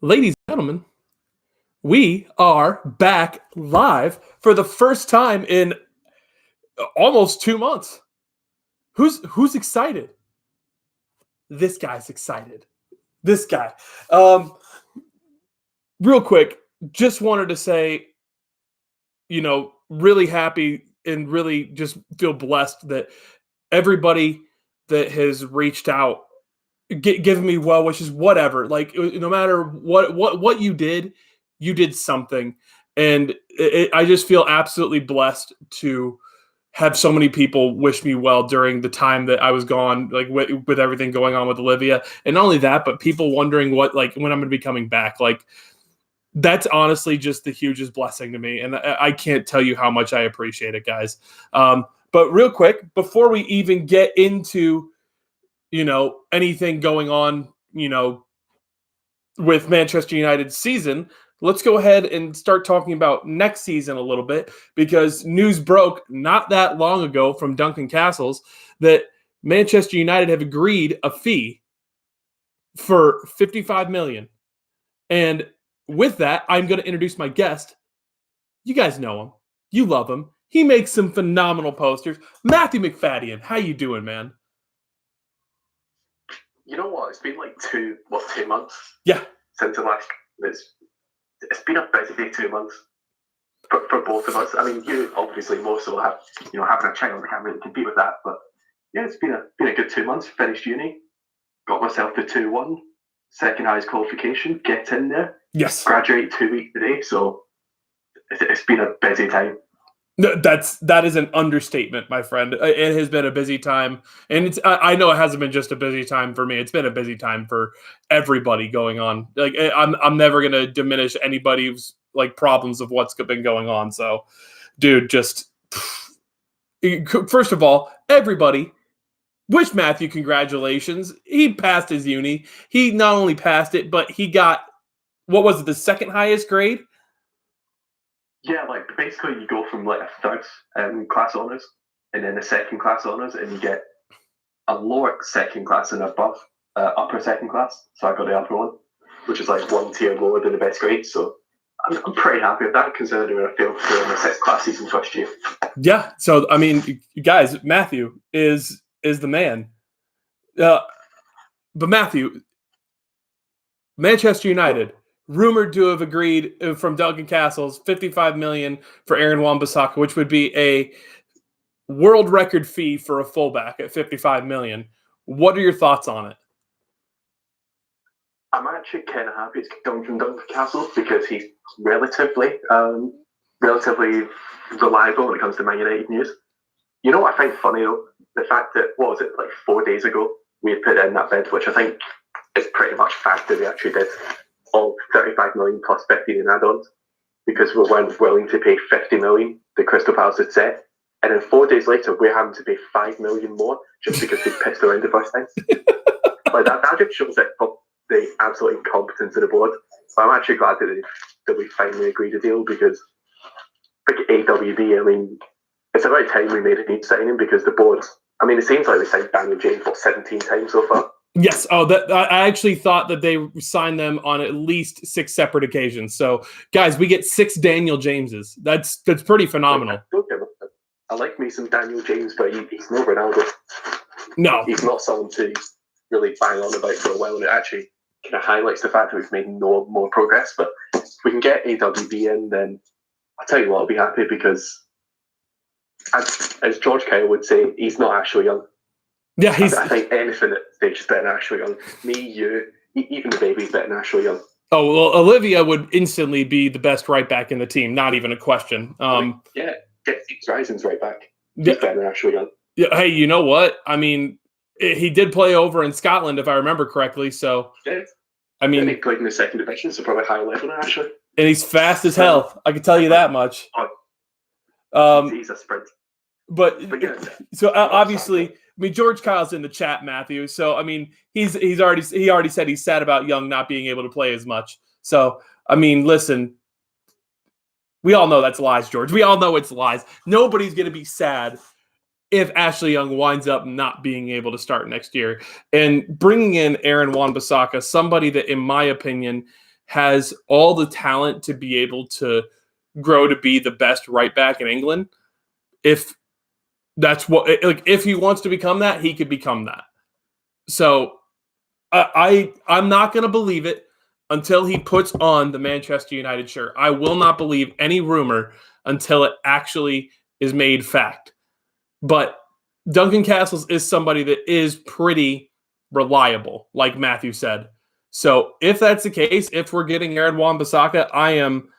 Ladies and gentlemen, we are back live for the first time in almost 2 months. Who's excited? This guy's excited. This guy. Real quick, just wanted to say, really happy and really just feel blessed that everybody that has reached out, giving me well wishes, whatever. Like, no matter what you did something, and I just feel absolutely blessed to have so many people wish me well during the time that I was gone, like with everything going on with Olivia, and not only that, but people wondering when I'm going to be coming back. Like, that's honestly just the hugest blessing to me, and I can't tell you how much I appreciate it, guys. But real quick, before we even get into anything going on, with Manchester United's season, let's go ahead and start talking about next season a little bit, because news broke not that long ago from Duncan Castles that Manchester United have agreed a fee for $55 million. And with that, I'm going to introduce my guest. You guys know him. You love him. He makes some phenomenal posters. Matthew McFadyen, how you doing, man? You know what? It's been like 2 months. Yeah. Since the last. It's been a busy 2 months for both of us. I mean, you obviously more so have having a child. I can't really compete with that, but yeah, it's been a good 2 months. Finished uni, got myself the 2-1, second highest qualification. Get in there. Yes. Graduate 2 weeks today, so it's been a busy time. That is an understatement, my friend. It has been a busy time, and I know it hasn't been just a busy time for me. It's been a busy time for everybody going on. Like, I'm never gonna diminish anybody's problems of what's been going on. So, dude, just first of all, everybody wish Matthew congratulations. He passed his uni. He not only passed it, but he got, what was it, the second highest grade? Yeah, basically you go from a third class honours and then a second class honours, and you get a lower second class and above upper second class. So I got the upper one, which is one tier lower than the best grade. So I'm pretty happy with that, considering I failed through my sixth class season first year. Yeah. So I mean, guys, Matthew is the man. But Matthew, Manchester United, rumored to have agreed from Duncan Castles $55 million for Aaron Wan-Bissaka, which would be a world record fee for a fullback at $55 million. What are your thoughts on it? I'm actually kind of happy it's coming from Duncan Castles, because he's relatively reliable when it comes to Man United news. You know what I find funny though? The fact that, 4 days ago we had put in that bid, which I think is pretty much fact that we actually did, all 35 million plus 15 in add-ons, because we weren't willing to pay 50 million the Crystal Palace had said, and then 4 days later we're having to pay 5 million more just because they pissed around the first time. That just shows the absolute incompetence of the board. So I'm actually glad that we finally agreed a deal, because AWB, I mean, it's about time we made a new signing, because the board, I mean, it seems like they signed Daniel James 17 times so far. Yes. Oh, I actually thought that they signed them on at least 6 separate occasions. So, guys, we get 6 Daniel Jameses. That's pretty phenomenal. I like me some Daniel James, but he's no Ronaldo. No, he's not someone to really bang on about for a while, and it actually kind of highlights the fact that we've made no more progress. But if we can get AWB in, then I'll tell you what, I'll be happy, because as George Kyle would say, he's not actually young. Yeah, I think anything at stage is better than Ashley Young. Me, you, even the baby's better than Ashley Young. Oh, well, Olivia would instantly be the best right back in the team. Not even a question. Yeah, Steve Rising's right back. He's better than Ashley Young. Yeah. Hey, you know what? I mean, he did play over in Scotland, if I remember correctly. So, yeah. I mean, he played in the second division, so probably higher level than Ashley. And he's fast as hell. I can tell you that much. He's a sprint. But yeah, so obviously, I mean, George Kyle's in the chat, Matthew. So I mean, he already said he's sad about Young not being able to play as much. So I mean, listen, we all know that's lies, George. We all know it's lies. Nobody's gonna be sad if Ashley Young winds up not being able to start next year. And bringing in Aaron Wan-Bissaka, somebody that, in my opinion, has all the talent to be able to grow to be the best right back in England. If that's what, like, if he wants to become that, he could become that. So I'm not going to believe it until he puts on the Manchester United shirt. I will not believe any rumor until it actually is made fact. But Duncan Castles is somebody that is pretty reliable, like Matthew said. So if that's the case, if we're getting Aaron Wan-Bissaka, I am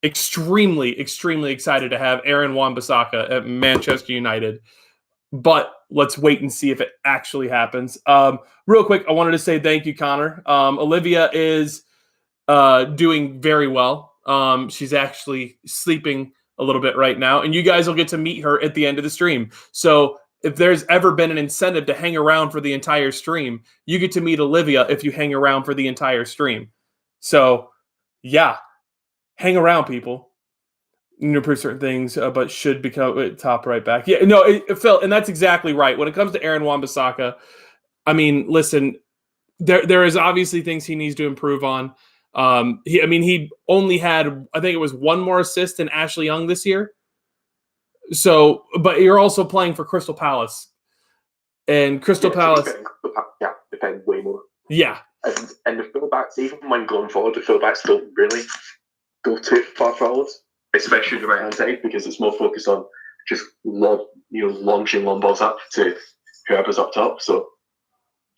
extremely, extremely excited to have Aaron Wan-Bissaka at Manchester United. But let's wait and see if it actually happens. Real quick, I wanted to say thank you, Connor. Olivia is doing very well. She's actually sleeping a little bit right now, and you guys will get to meet her at the end of the stream. So if there's ever been an incentive to hang around for the entire stream, you get to meet Olivia if you hang around for the entire stream. So, yeah, hang around, people. Improve certain things, but should become top right back. Yeah, no, Phil, and that's exactly right. When it comes to Aaron Wan-Bissaka, I mean, listen, there is obviously things he needs to improve on. He only had, I think it was one more assist than Ashley Young this year. So, but you're also playing for Crystal Palace, and Crystal Palace, depend way more. Yeah, and the fullbacks, even when going forward, the fullbacks don't really go too far forwards, especially the right hand side, because it's more focused on just launching long balls up to whoever's up top. So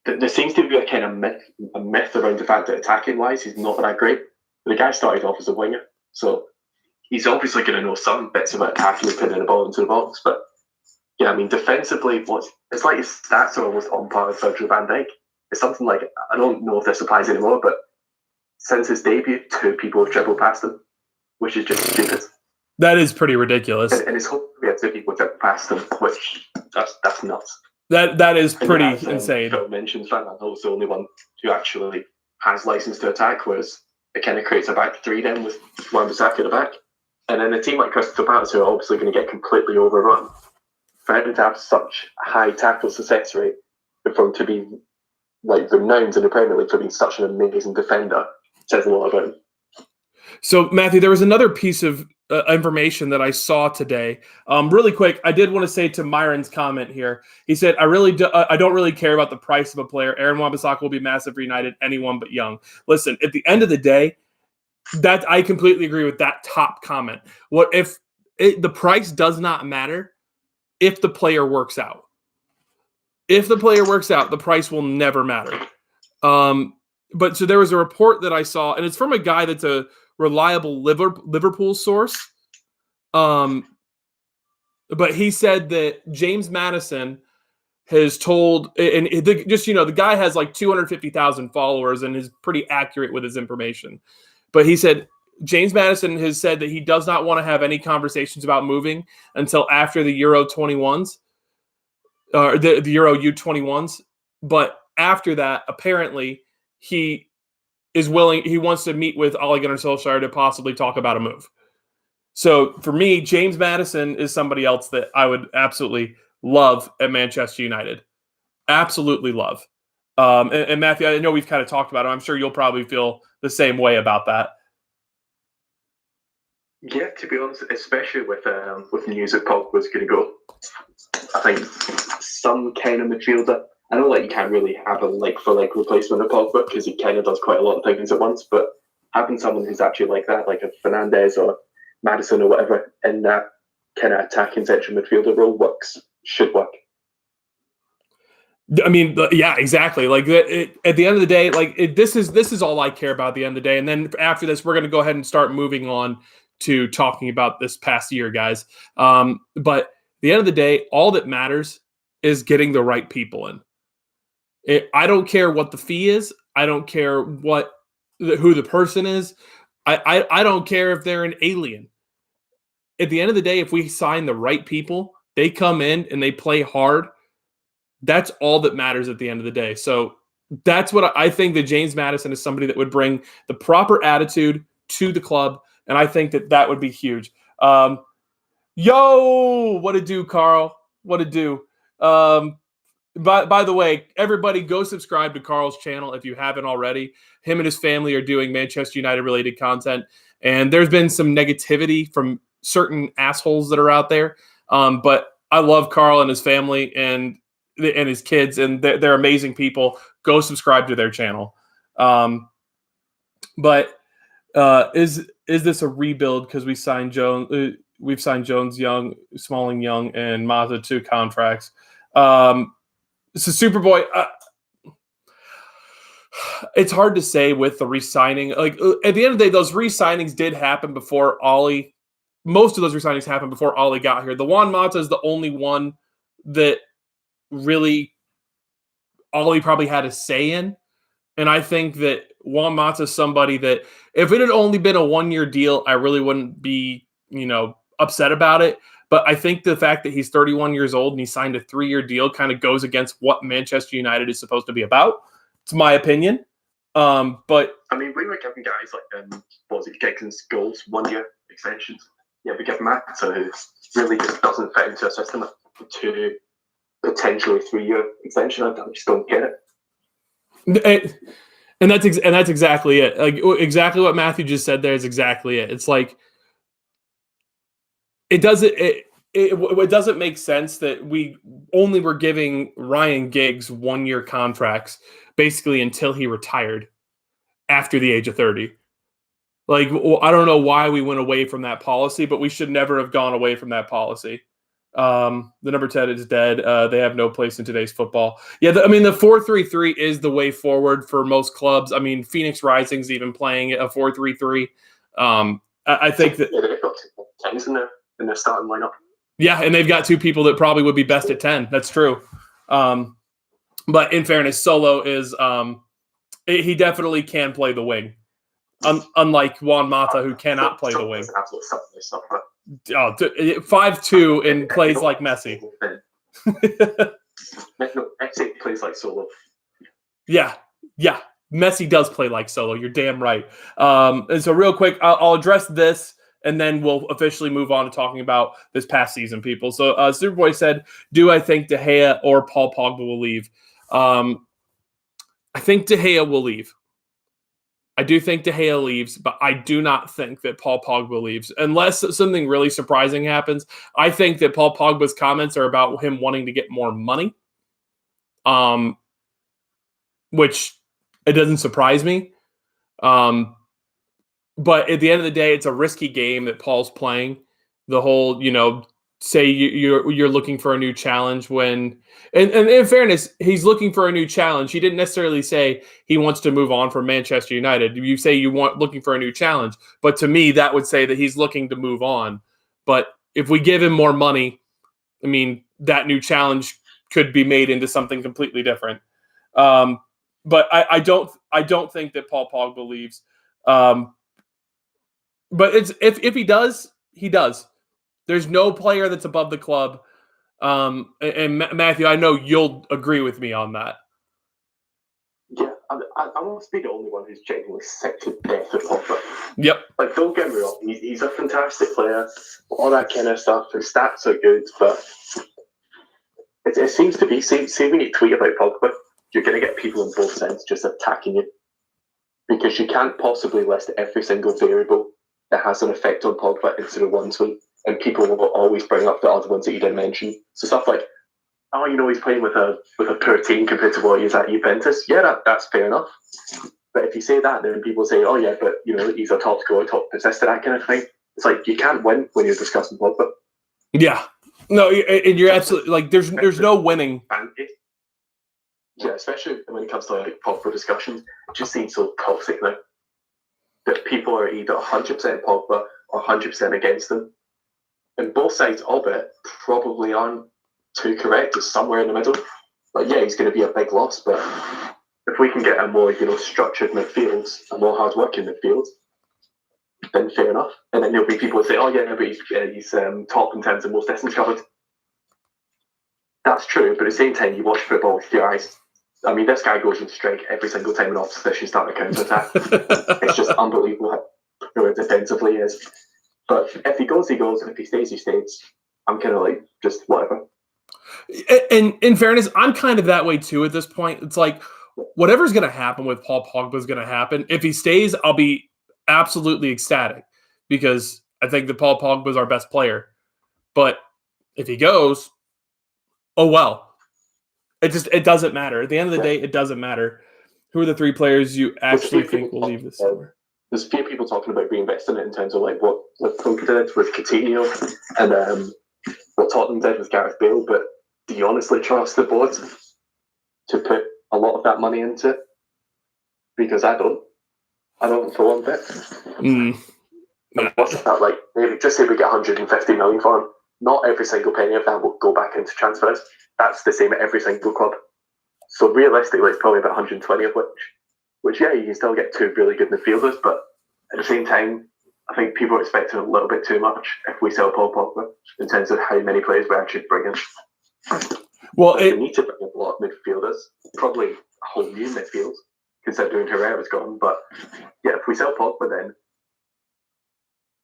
there seems to be a kind of myth around the fact that attacking wise he's not that great. The guy started off as a winger, so he's obviously going to know some bits about attacking and putting the ball into the box. But yeah, I mean, defensively, it's like his stats are almost on par with Virgil van Dijk. It's something like, I don't know if this applies anymore, but since his debut, 2 people have dribbled past him, which is just stupid. That is pretty ridiculous. And it's hopefully we have 2 people dribbled past him, which that's nuts. That is pretty insane. Phil mentioned Van Aanholt's the only one who actually has license to attack, whereas it kind of creates a back 3 then with Wan-Bissaka at the back. And then a team like Crystal Palace, who are obviously going to get completely overrun, for him to have such a high tackle success rate, and for him to be like renowned in the Premier League for being such an amazing defender, says a lot about him. So, Matthew, there was another piece of information that I saw today. Really quick, I did want to say to Myron's comment here. He said, I don't really care about the price of a player. Aaron Wan-Bissaka will be massive for United, anyone but Young. Listen, at the end of the day, that I completely agree with that top comment. What if the price does not matter if the player works out? If the player works out, the price will never matter. But so there was a report that I saw, and it's from a guy that's a reliable Liverpool source. But he said that James Maddison has told, and the guy has like 250,000 followers and is pretty accurate with his information. But he said James Maddison has said that he does not want to have any conversations about moving until after the Euro 21s, or the Euro U21s. But after that, apparently he wants to meet with Ole Gunnar Solskjaer to possibly talk about a move. So for me, James Maddison is somebody else that I would absolutely love at Manchester United. Absolutely love. And Matthew, I know we've kind of talked about it. I'm sure you'll probably feel the same way about that. Yeah, to be honest, especially with news that Pogba's going to go, I think some kind of midfielder. I know you can't really have a like-for-like replacement of Pogba because he kind of does quite a lot of things at once, but having someone who's actually like that, like a Fernandes or Maddison or whatever, in that kind of attacking central midfielder role should work. I mean, yeah, exactly. Like at the end of the day, this is all I care about at the end of the day. And then after this, we're going to go ahead and start moving on to talking about this past year, guys. But at the end of the day, all that matters is getting the right people in. I don't care what the fee is. I don't care who the person is. I don't care if they're an alien. At the end of the day, if we sign the right people, they come in and they play hard. That's all that matters at the end of the day. So that's what I think, that James Maddison is somebody that would bring the proper attitude to the club. And I think that would be huge. Yo, what to do, Carl? What to do? By the way, everybody go subscribe to Carl's channel if you haven't already. Him and his family are doing Manchester United related content, and there's been some negativity from certain assholes that are out there. But I love Carl and his family and his kids, and they're amazing people. Go subscribe to their channel. But is this a rebuild because we signed Jones? We've signed Jones, Young, Smalling, Young, and Mazza 2 contracts. So Superboy, it's hard to say with the re-signing. Like at the end of the day, those re-signings did happen before Ollie. Most of those re-signings happened before Ollie got here. The Juan Mata is the only one that really Ollie probably had a say in. And I think that Juan Mata is somebody that if it had only been a 1-year deal, I really wouldn't be, upset about it. But I think the fact that he's 31 years old and he signed a 3-year deal kind of goes against what Manchester United is supposed to be about. It's my opinion. But I mean, we were giving guys like Giggs goals 1-year extensions. Yeah, we give Mata, who really just doesn't fit into a system, a 2, potentially 3-year extension. I just don't get it. And that's exactly it. Like exactly what Matthew just said there is exactly it. It's like it doesn't make sense that we only were giving Ryan Giggs 1-year contracts basically until he retired after the age of 30. Like, I don't know why we went away from that policy, but we should never have gone away from that policy. The number 10 is dead. They have no place in today's football. Yeah, the 4-3-3 is the way forward for most clubs. I mean, Phoenix Rising's even playing a 4-3-3. I think that they've got 10s in their starting lineup. Yeah, and they've got 2 people that probably would be best at 10. That's true. But in fairness, Solo is he definitely can play the wing, unlike Juan Mata, who cannot play the wing. Absolutely stuff. 5'2" and plays like Messi. Messi plays like Solo. Yeah. Messi does play like Solo. You're damn right. And so real quick, I'll address this, and then we'll officially move on to talking about this past season, people. So Superboy said, do I think De Gea or Paul Pogba will leave? I think De Gea will leave. I do think De Gea leaves, but I do not think that Paul Pogba leaves. Unless something really surprising happens, I think that Paul Pogba's comments are about him wanting to get more money, which it doesn't surprise me. But at the end of the day, it's a risky game that Paul's playing. The whole, say you're looking for a new challenge when, and in fairness, he's looking for a new challenge. He didn't necessarily say he wants to move on from Manchester United. You say looking for a new challenge, but to me, that would say that he's looking to move on. But if we give him more money, I mean, that new challenge could be made into something completely different. But I don't think that Paul Pogba leaves. But if he does, he does. There's no player that's above the club. And Matthew, I know you'll agree with me on that. Yeah, I won't be the only one who's genuinely sick to death of Pogba. Yep. Like, don't get me wrong, he's a fantastic player, all that kind of stuff. His stats are good, but it seems to be, say when you tweet about Pogba, you're going to get people on both sides just attacking you. Because you can't possibly list every single variable that has an effect on Pogba into the one tweet. And people will always bring up the other ones that you didn't mention. So stuff like, he's playing with a poor team compared to what he is at Juventus. Yeah, that's fair enough. But if you say that, then people say, oh yeah, but he's a top scorer, top assister, that kind of thing. It's like you can't win when you're discussing Pogba. Yeah, no, and you're absolutely like there's no winning. Yeah, especially when it comes to like Pogba discussions, it just seems so toxic now that people are either 100% Pogba or 100% against them. And both sides of it probably aren't too correct. It's somewhere in the middle. Like, yeah, he's going to be a big loss, but if we can get a more, structured midfield, a more hard-working midfield, then fair enough. And then there'll be people who say, oh yeah, but he's top in terms of most distance covered. That's true, but at the same time, you watch football with your eyes. I mean, this guy goes in strike every single time an opposition start a counter-attack. It's just unbelievable how good defensively he is. But if he goes, he goes. And if he stays, he stays. I'm kind of like, just whatever. And in fairness, I'm kind of that way too at this point. It's like whatever's going to happen with Paul Pogba is going to happen. If he stays, I'll be absolutely ecstatic because I think that Paul Pogba is our best player. But if he goes, oh well. It doesn't matter. At the end of the day, it doesn't matter. Who are the three players you actually think will leave this summer? There's a few people talking about reinvesting it in terms of like what Liverpool did with Coutinho and what Tottenham did with Gareth Bale, but do you honestly trust the board to put a lot of that money into it? Because I don't. I don't for one bit. And what's that like? Maybe just say we get 150 million for him. Not every single penny of that will go back into transfers. That's the same at every single club. So realistically, it's probably about 120 of which yeah, you can still get two really good midfielders, but at the same time, I think people are expecting a little bit too much if we sell Paul Pogba in terms of how many players we actually bring in. Well, we need to bring in a lot of midfielders, probably a whole new midfield, considering Herrera's gone. But yeah, if we sell Pogba, then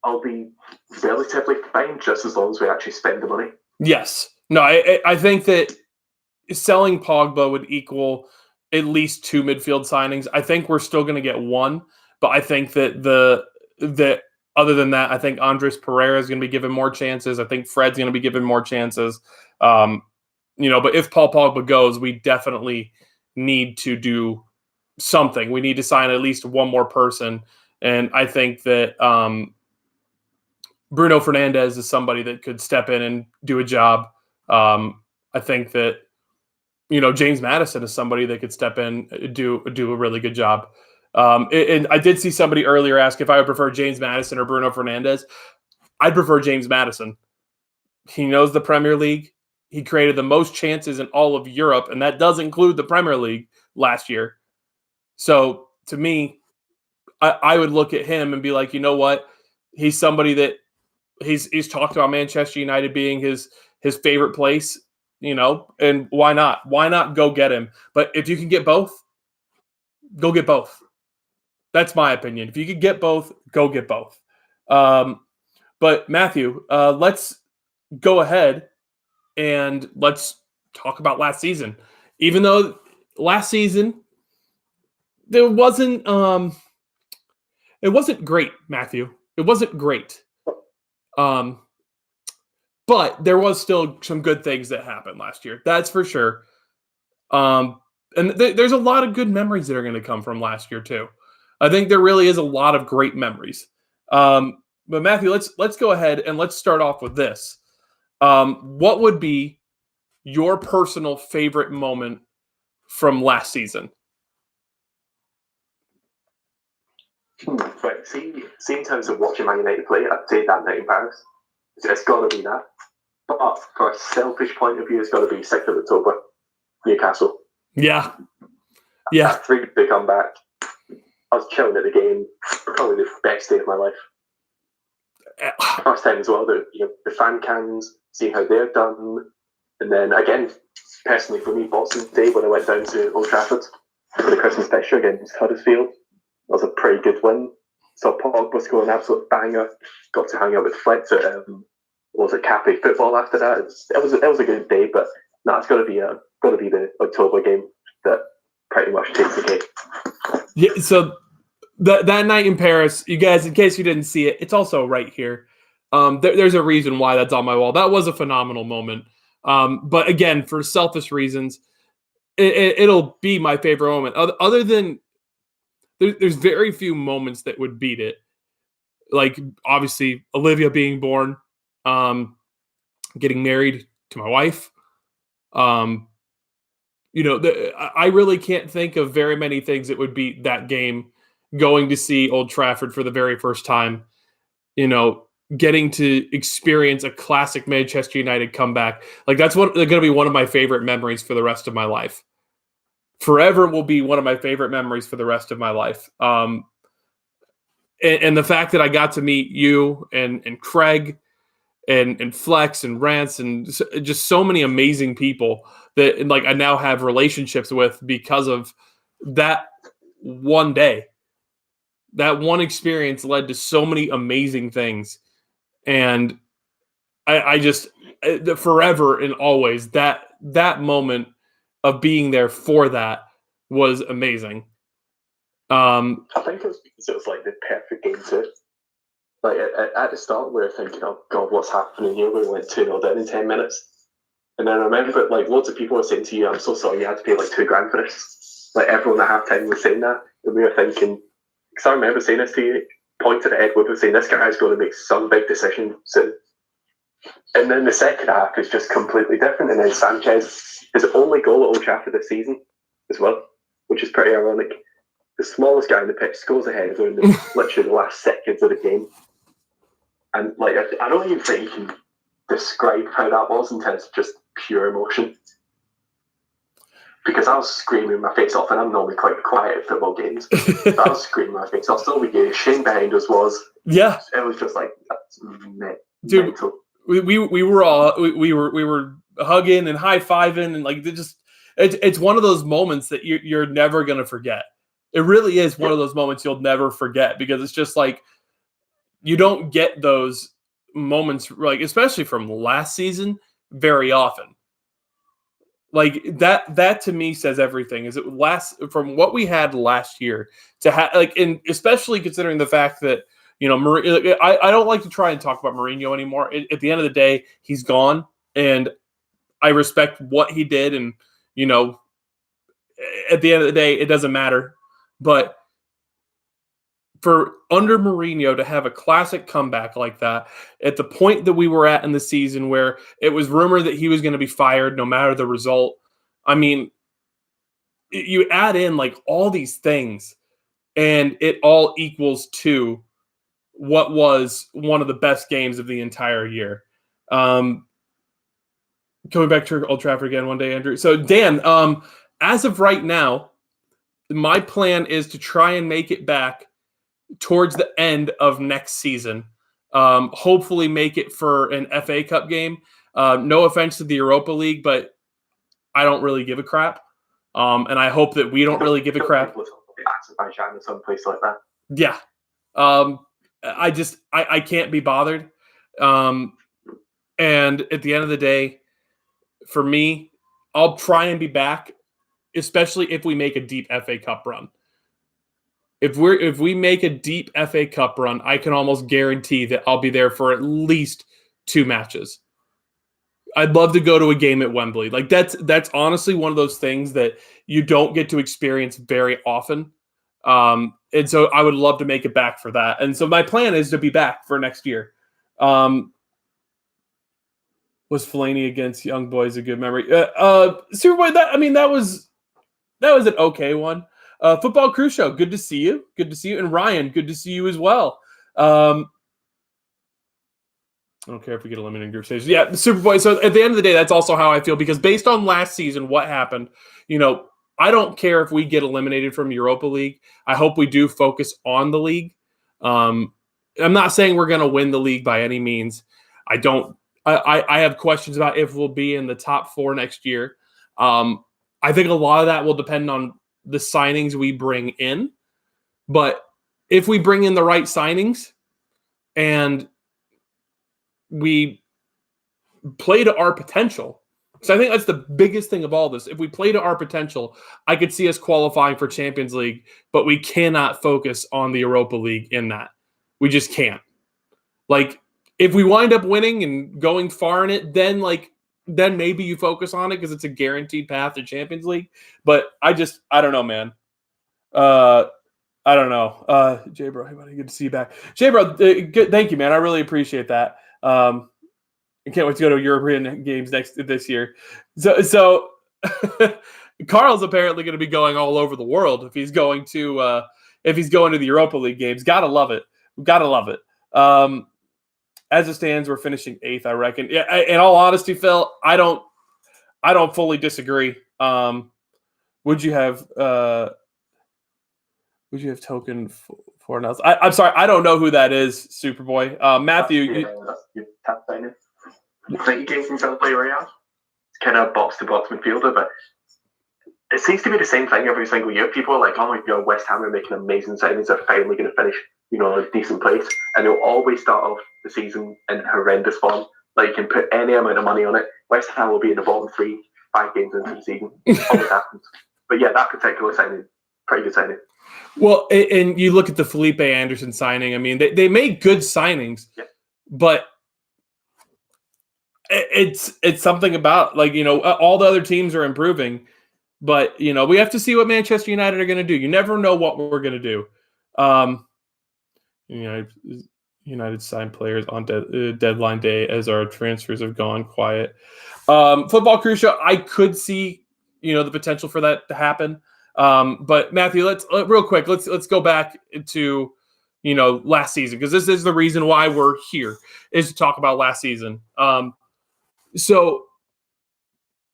I'll be relatively fine just as long as we actually spend the money. Yes. No, I think that selling Pogba would equal at least two midfield signings. I think we're still going to get one, but I think that other than that, I think Andres Pereira is going to be given more chances. I think Fred's going to be given more chances. But if Paul Pogba goes, we definitely need to do something. We need to sign at least one more person. And I think that Bruno Fernandes is somebody that could step in and do a job. I think that, James Maddison is somebody that could step in, do a really good job. And I did see somebody earlier ask if I would prefer James Maddison or Bruno Fernandes. I'd prefer James Maddison. He knows the Premier League. He created the most chances in all of Europe, and that does include the Premier League last year. So to me, I would look at him and be like, you know what? He's somebody that he's talked about Manchester United being his favorite place, and why not? Why not go get him? But if you can get both, go get both. That's my opinion. If you could get both, go get both. But Matthew, let's go ahead and let's talk about last season. Even though last season there wasn't it wasn't great, Matthew. It wasn't great. But there was still some good things that happened last year. That's for sure. And there's a lot of good memories that are going to come from last year too. I think there really is a lot of great memories. But Matthew, let's go ahead and let's start off with this. What would be your personal favorite moment from last season? Right, see in terms of watching Man United play, I'd say that night in Paris. It's got to be that. But for a selfish point of view, it's got to be 6th of October, Newcastle. Yeah. That 3-2 comeback. I was chilling at the game. Probably the best day of my life. First time as well, the fan cams, seeing how they're done. And then again, personally for me, Boxing Day, when I went down to Old Trafford for the Christmas fixture against Huddersfield, that was a pretty good win. Saw Pogba score an absolute banger. Got to hang out with Flex at Cafe Football after that. It was a good day, but no, it's got to be the October game that pretty much takes the cake. Yeah. So that night in Paris, you guys, in case you didn't see it, it's also right here. There's a reason why that's on my wall. That was a phenomenal moment. But again, for selfish reasons, it'll be my favorite moment. Other than there's very few moments that would beat it. Like obviously Olivia being born, getting married to my wife. I really can't think of very many things that would beat that game. Going to see Old Trafford for the very first time, getting to experience a classic Manchester United comeback. Like that's going to be one of my favorite memories for the rest of my life. Forever will be one of my favorite memories for the rest of my life. And the fact that I got to meet you and Craig and Flex and Rance and just so many amazing people that I now have relationships with because of that one day. That one experience led to so many amazing things. And I just forever and always that moment of being there for that was amazing. I think it was because it was like the perfect game too. Like at the start, we were thinking, "Oh God, what's happening here?" We went 2-0 down in 10 minutes, and then I remember like loads of people were saying to you, "I'm so sorry, you had to pay like $2,000 for this." Like everyone at halftime was saying that, and we were thinking, because I remember saying this to you, pointed at Ed Woodward saying this guy's going to make some big decision soon. And then the second half is just completely different, and then Sanchez, his only goal at Old Trafford this season as well, which is pretty ironic. The smallest guy in the pitch scores ahead of him in literally the last seconds of the game. And like I don't even think you can describe how that was in terms of just pure emotion. Because I was screaming my face off, and I'm normally quite quiet at football games. But I was screaming my face off. So we gave Shane behind us was. Yeah. It was just like that's dude. Mental. We were all we were hugging and high fiving and like it's one of those moments that you're never gonna forget. It really is one of those moments you'll never forget because it's just like you don't get those moments like especially from last season very often. Like that to me says everything. Is it from what we had last year to have like and especially considering the fact that you know I don't like to try and talk about Mourinho anymore. At the end of the day, he's gone, and I respect what he did. And you know, at the end of the day, it doesn't matter. But for under Mourinho to have a classic comeback like that at the point that we were at in the season where it was rumored that he was going to be fired no matter the result. I mean, you add in like all these things and it all equals to what was one of the best games of the entire year. Coming back to Old Trafford again one day, Andrew. So Dan, as of right now, my plan is to try and make it back towards the end of next season. Hopefully make it for an FA Cup game. No offense to the Europa League, but I don't really give a crap. And I hope that we don't really give a crap. Azerbaijan or someplace like that. Yeah. I can't be bothered. And at the end of the day, for me, I'll try and be back, especially if we make a deep FA Cup run. If we make a deep FA Cup run, I can almost guarantee that I'll be there for at least 2 matches. I'd love to go to a game at Wembley. Like that's honestly one of those things that you don't get to experience very often. And so I would love to make it back for that. And so my plan is to be back for next year. Was Fellaini against Young Boys a good memory? Superboy, that was an okay one. Football Crew Show, good to see you. Good to see you. And Ryan, good to see you as well. I don't care if we get eliminated in group stages. Yeah, Superboy. So at the end of the day, that's also how I feel because based on last season, what happened, you know, I don't care if we get eliminated from Europa League. I hope we do focus on the league. I'm not saying we're going to win the league by any means. I have questions about if we'll be in the top 4 next year. I think a lot of that will depend on the signings we bring in. But if we bring in the right signings and we play to our potential, so I think that's the biggest thing of all this. If we play to our potential, I could see us qualifying for Champions League, but we cannot focus on the Europa League in that. We just can't. Like, if we wind up winning and going far in it, then maybe you focus on it because it's a guaranteed path to Champions League. But I don't know, man. I don't know. Jay Bro, hey buddy, good to see you back. Jay Bro, good, thank you, man. I really appreciate that. I can't wait to go to European games this year. So Carl's apparently going to be going all over the world if he's going to the Europa League games. Gotta love it. As it stands, we're finishing 8th, I reckon. Yeah, in all honesty, Phil, I don't fully disagree. Would you have token for else? I'm sorry, I don't know who that is, Superboy. Matthew, I think he came from Villarreal. It's kind of box-to-box midfielder, but it seems to be the same thing every single year. People are like, oh my God, West Ham are making amazing signings. They're finally going to finish, in a decent place. And they'll always start off the season in horrendous form. Like, you can put any amount of money on it. West Ham will be in the bottom 3, 5 games into the season. Always happens. But yeah, that particular signing, pretty good signing. Well, and you look at the Felipe Anderson signing. I mean, they made good signings, but it's something about, like, all the other teams are improving, but we have to see what Manchester United are going to do. You never know what we're going to do. United signed players on deadline day as our transfers have gone quiet. Football Crucial, I could see the potential for that to happen. But Matthew, let's real quick, let's go back to last season, because this is the reason why we're here, is to talk about last season. So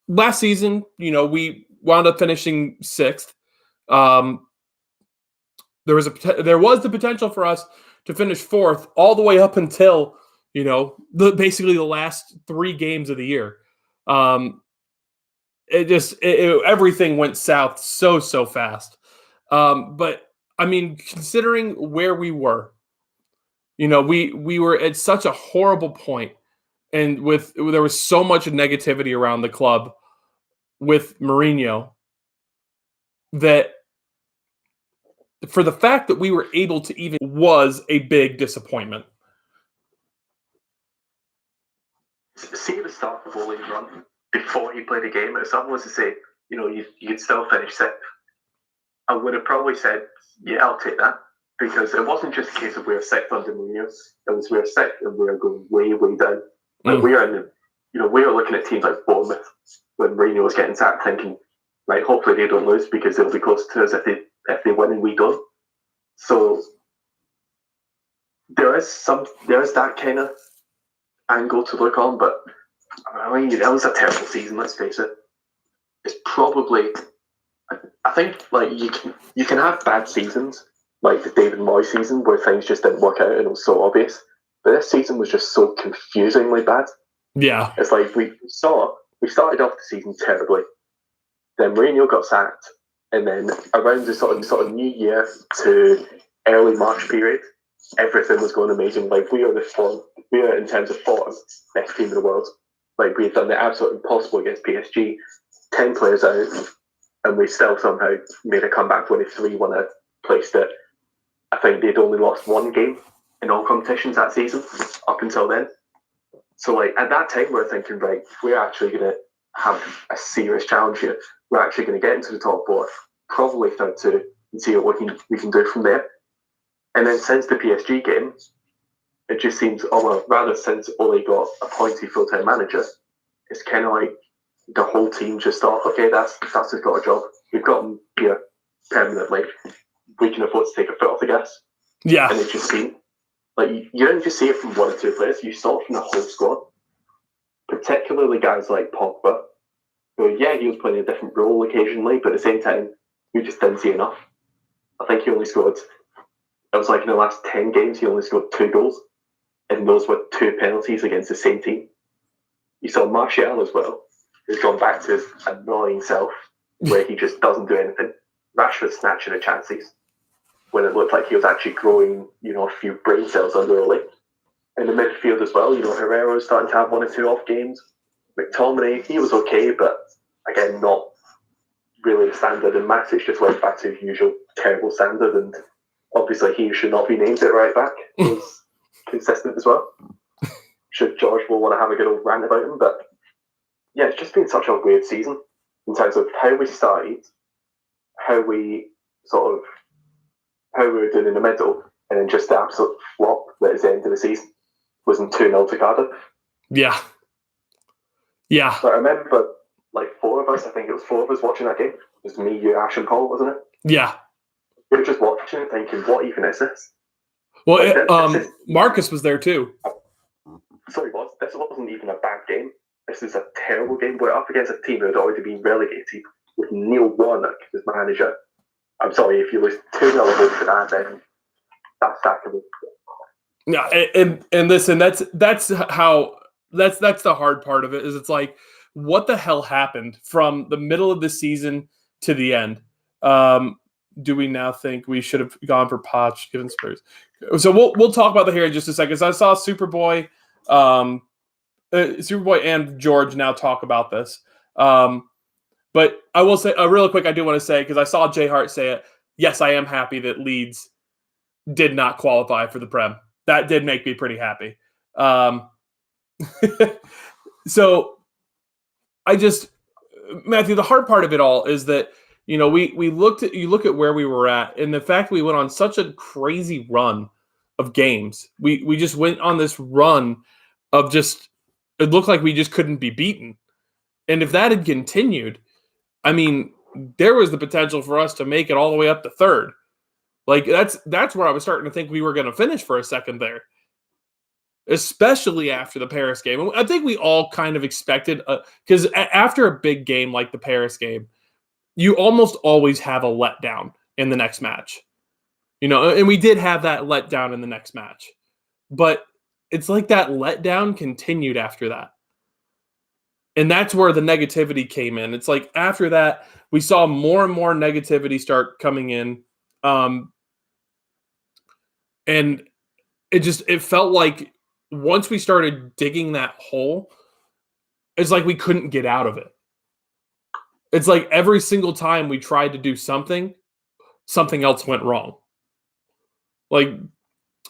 last season, we wound up finishing 6th. There was the potential for us to finish 4th all the way up until basically the last 3 games of the year. Everything went south so fast. But I mean, considering where we were, we were at such a horrible point, and there was so much negativity around the club with Mourinho, that for the fact that we were able to even was a big disappointment. See the start of the league run before he played a game. If someone was to say, you could still finish 6th, I would have probably said, yeah, I'll take that, because it wasn't just a case of we were 6th under Mourinho. It was we were 6th and we were going way down. Like we are we were looking at teams like Bournemouth when Mourinho was getting sacked, thinking, right, hopefully they don't lose, because they'll be close to us if they win and we don't. So there is that kind of angle to look on, but I mean, that was a terrible season, let's face it. It's probably, I think, like, you can have bad seasons, like the David Moyes season, where things just didn't work out and it was so obvious. But this season was just so confusingly bad. Yeah. It's like we started off the season terribly. Then Mourinho got sacked, and then around the sort of New Year to early March period, everything was going amazing. Like, we are in terms of form, best team in the world. Like, we had done the absolute impossible against PSG, 10 players out, and we still somehow made a comeback, winning 3-1 at a place that I think they'd only lost 1 game in all competitions that season up until then. So, like, at that time, we're thinking, right, we're actually going to have a serious challenge here. We're actually going to get into the top 4, probably third 2, and see what we can do from there. And then since the PSG game, it just seems, rather since Ole got appointed full-time manager, it's kind of like the whole team just thought, okay, that's just got a job. We've got him here permanently. We can afford to take a foot off the gas. Yeah. And it just seemed like you didn't just see it from 1 or 2 players. You saw it from the whole squad, particularly guys like Pogba. So yeah, he was playing a different role occasionally, but at the same time, we just didn't see enough. I think he only scored, it was like in the last 10 games, he only scored 2 goals, and those were 2 penalties against the same team. You saw Martial as well, who's gone back to his annoying self, where he just doesn't do anything. Rashford snatching at chances when it looked like he was actually growing, a few brain cells under Ole. In the midfield as well, Herrera was starting to have 1 or 2 off games. McTominay, he was okay, but again, not really the standard. And Matic just went back to his usual terrible standard, and obviously he should not be named at right back. He was consistent as well. Should George will want to have a good old rant about him, but yeah, it's just been such a weird season in terms of how we started, how we were doing in the middle, and then just the absolute flop that is the end of the season was in 2-0 to Cardiff. Yeah. Yeah. But I remember, like, 4 of us, I think it was 4 of us watching that game. It was me, you, Ash, and Paul, wasn't it? Yeah. We were just watching it thinking, what even is this? Well, like, Marcus was there too. Sorry, this wasn't even a bad game. This is a terrible game. We're up against a team who had already been relegated with Neil Warnock as manager. I'm sorry, if you lose 2-0 home to that, then that's sackable. Yeah, and listen, that's the hard part of it, is it's like, what the hell happened from the middle of the season to the end? Do we now think we should have gone for Poch given Spurs? So we'll talk about that here in just a second. So I saw Superboy Superboy and George now talk about this. But I will say, real quick, I do want to say, because I saw Jay Hart say it, yes, I am happy that Leeds did not qualify for the Prem. That did make me pretty happy. So Matthew, the hard part of it all is that, you look at where we were at, and the fact we went on such a crazy run of games. We just went on this run of just, it looked like we just couldn't be beaten. And if that had continued, I mean, there was the potential for us to make it all the way up to third. Like that's where I was starting to think we were going to finish for a second there, especially after the Paris game. And I think we all kind of expected, because after a big game like the Paris game, you almost always have a letdown in the next match. And we did have that letdown in the next match. But it's like that letdown continued after that. And that's where the negativity came in. It's like after that, we saw more and more negativity start coming in. And it felt like once we started digging that hole, it's like we couldn't get out of it. It's like every single time we tried to do something else went wrong. Like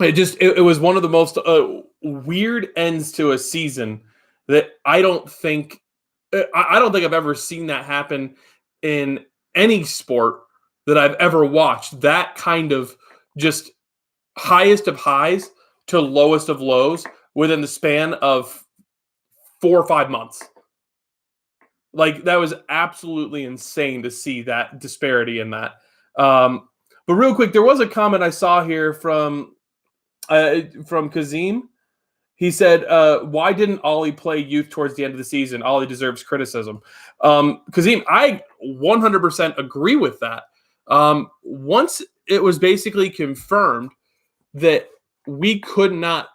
it was one of the most weird ends to a season that I don't think I've ever seen that happen in any sport that I've ever watched. That kind of just highest of highs to lowest of lows within the span of 4 or 5 months. Like, that was absolutely insane to see that disparity in that. But real quick, there was a comment I saw here from Kazim. He said, why didn't Ollie play youth towards the end of the season? Ollie deserves criticism. Kazim, I 100% agree with that. Once it was basically confirmed that we could not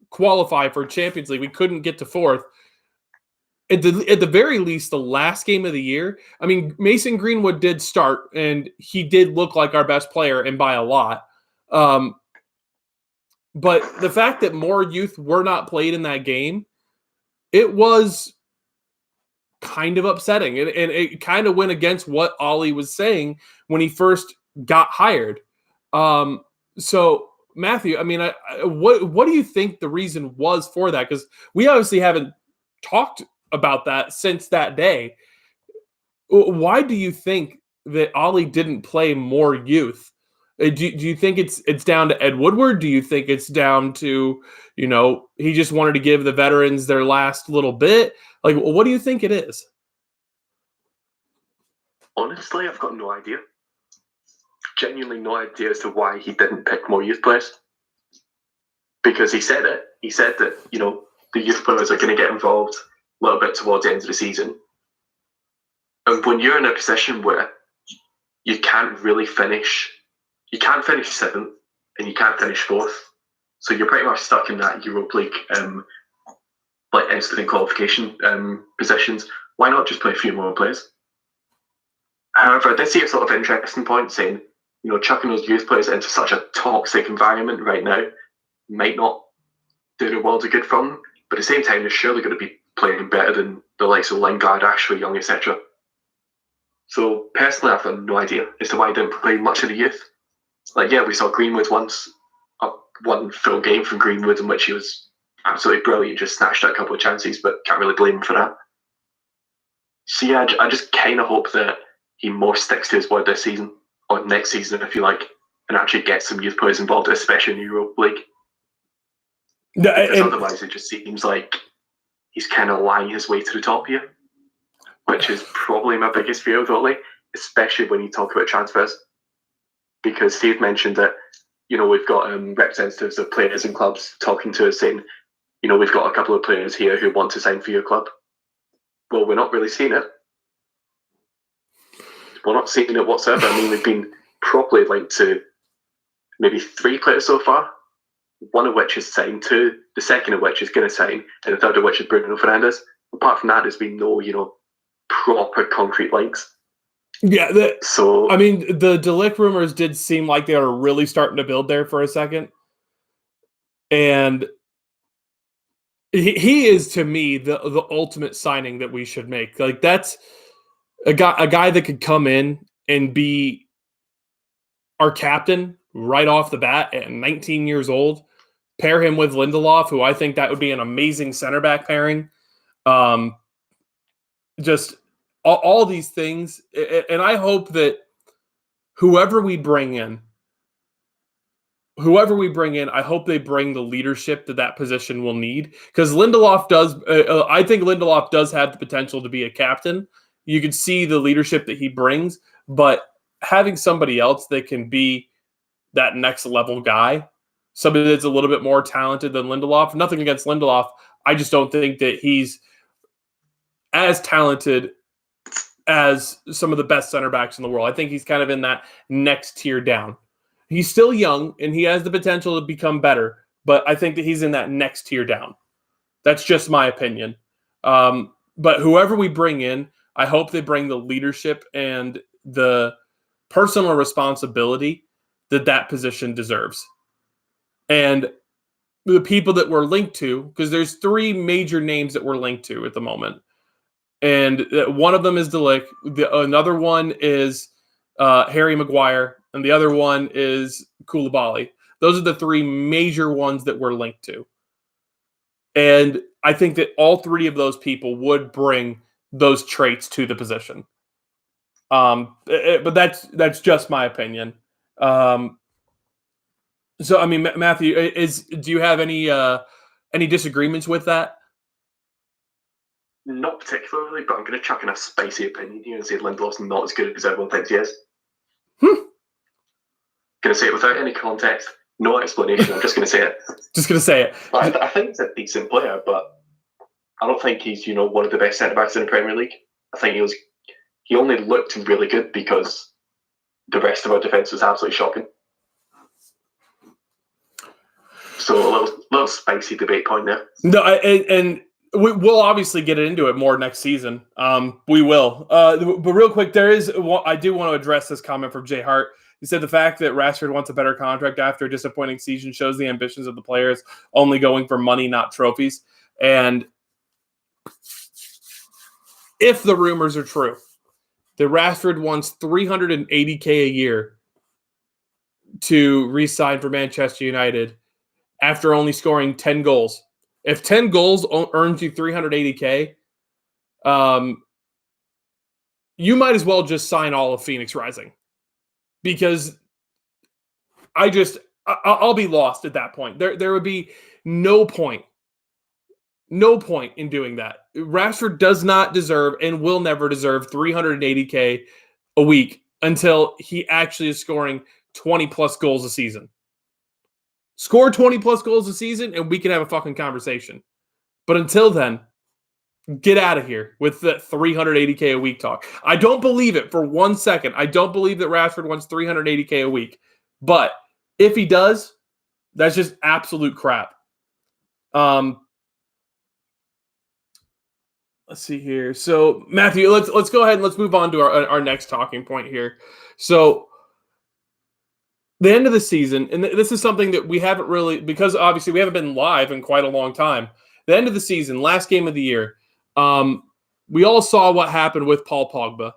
qualify for Champions League, we couldn't get to fourth, at the very least, the last game of the year, I mean, Mason Greenwood did start, and he did look like our best player, and by a lot. But the fact that more youth were not played in that game, it was kind of upsetting. And it kind of went against what Ollie was saying when he first got hired. So, Matthew, I mean, what do you think the reason was for that? Because we obviously haven't talked about that since that day. Why do you think that Ollie didn't play more youth? Do you think it's down to Ed Woodward? Do you think it's down to, he just wanted to give the veterans their last little bit? Like, what do you think it is? Honestly, I've got no idea. Genuinely no idea as to why he didn't pick more youth players. Because he said it. He said that, the youth players are going to get involved a little bit towards the end of the season. And when you're in a position where you can't really finish, you can't finish seventh and you can't finish fourth, so you're pretty much stuck in that Europa League instant qualification positions. Why not just play a few more players? However, I did see a sort of interesting point saying, chucking those youth players into such a toxic environment right now might not do the world a good for them, but at the same time, they're surely going to be playing better than the likes of Lingard, Ashley Young, etc. So personally, I've got no idea as to why he didn't play much of the youth. We saw Greenwood once, one full game from Greenwood in which he was absolutely brilliant, just snatched out a couple of chances, but can't really blame him for that. So yeah, I just kind of hope that he more sticks to his word this season, or next season if you like, and actually gets some youth players involved, especially in the Europa League. Because otherwise it just seems like he's kind of lying his way to the top here, which is probably my biggest fear with Ole, especially when you talk about transfers. Because Steve mentioned that, we've got representatives of players and clubs talking to us saying, we've got a couple of players here who want to sign for your club. Well, we're not really seeing it. We're not seeing it whatsoever. I mean, we've been properly linked to maybe 3 players so far, one of which is signed, 2, the second of which is going to sign, and the third of which is Bruno Fernandes. Apart from that, there's been no, proper concrete links. Yeah, the De Ligt rumors did seem like they were really starting to build there for a second. And he is, to me, the ultimate signing that we should make. Like, that's a guy that could come in and be our captain right off the bat at 19 years old. Pair him with Lindelof, who I think that would be an amazing center back pairing. Just all these things. And I hope that whoever we bring in, I hope they bring the leadership that position will need. Because Lindelof does, I think Lindelof does have the potential to be a captain. You can see the leadership that he brings, but having somebody else that can be that next level guy, somebody that's a little bit more talented than Lindelof. Nothing against Lindelof. I just don't think that he's as talented as some of the best center backs in the world. I think he's kind of in that next tier down. He's still young, and he has the potential to become better, but I think that he's in that next tier down. That's just my opinion. But whoever we bring in, I hope they bring the leadership and the personal responsibility that position deserves. And the people that we're linked to, because there's 3 major names that we're linked to at the moment. And one of them is De Ligt. Another one is Harry Maguire. And the other one is Koulibaly. Those are the 3 major ones that we're linked to. And I think that all 3 of those people would bring those traits to the position. But that's just my opinion. So, I mean, Matthew, do you have any disagreements with that? Not particularly, but I'm going to chuck in a spicy opinion here and say Lindelof's not as good as everyone thinks he is. Going to say it without any context, no explanation. I'm just going to say it. Just going to say it. I think he's a decent player, but I don't think he's one of the best centre backs in the Premier League. I think he only looked really good because the rest of our defence was absolutely shocking. So a little spicy debate point there. No, and we'll obviously get into it more next season. We will. But real quick, I do want to address this comment from Jay Hart. He said the fact that Rashford wants a better contract after a disappointing season shows the ambitions of the players only going for money, not trophies. And if the rumors are true, that Rashford wants $380K a year to re-sign for Manchester United after only scoring 10 goals. If 10 goals earns you $380K, you might as well just sign all of Phoenix Rising. Because I'll be lost at that point. There would be no point in doing that. Rashford does not deserve and will never deserve $380K a week until he actually is scoring 20-plus goals a season. Score 20-plus goals a season, and we can have a fucking conversation. But until then, get out of here with the $380K a week talk. I don't believe it for 1 second. I don't believe that Rashford wants $380K a week. But if he does, that's just absolute crap. Let's see here. So, Matthew, let's go ahead and let's move on to our next talking point here. So, the end of the season, and this is something that we haven't really, because obviously we haven't been live in quite a long time. The end of the season, last game of the year, we all saw what happened with Paul Pogba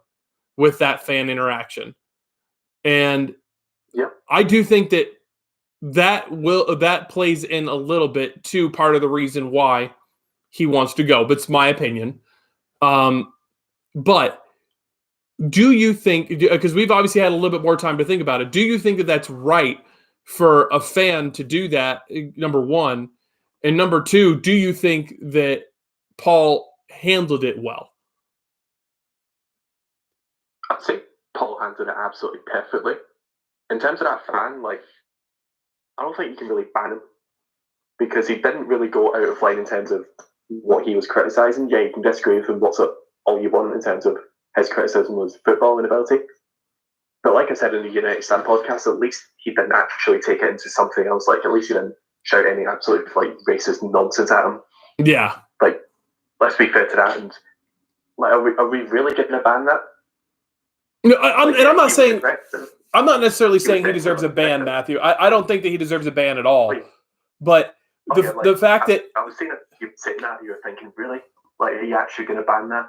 with that fan interaction. And I do think that plays in a little bit to part of the reason why he wants to go, but it's my opinion. But do you think, because we've obviously had a little bit more time to think about it, do you think that that's right for a fan to do that, number one? And number two, do you think that Paul handled it well? I'd say Paul handled it absolutely perfectly. In terms of that fan, I don't think you can really ban him because he didn't really go out of line in terms of what he was criticising. Yeah, you can disagree with him, all you want in terms of his criticism was football inability. But like I said in the United Stand podcast, at least he didn't actually take it into something else. At least he didn't shout any absolute racist nonsense at him. Yeah. Let's be fair to that. And are we really going to ban that? No, I'm not saying. I'm not necessarily saying he deserves a ban, Matthew. I don't think that he deserves a ban at all. But the fact that I was saying you're sitting there, you're thinking, really? Like, are you actually going to ban that?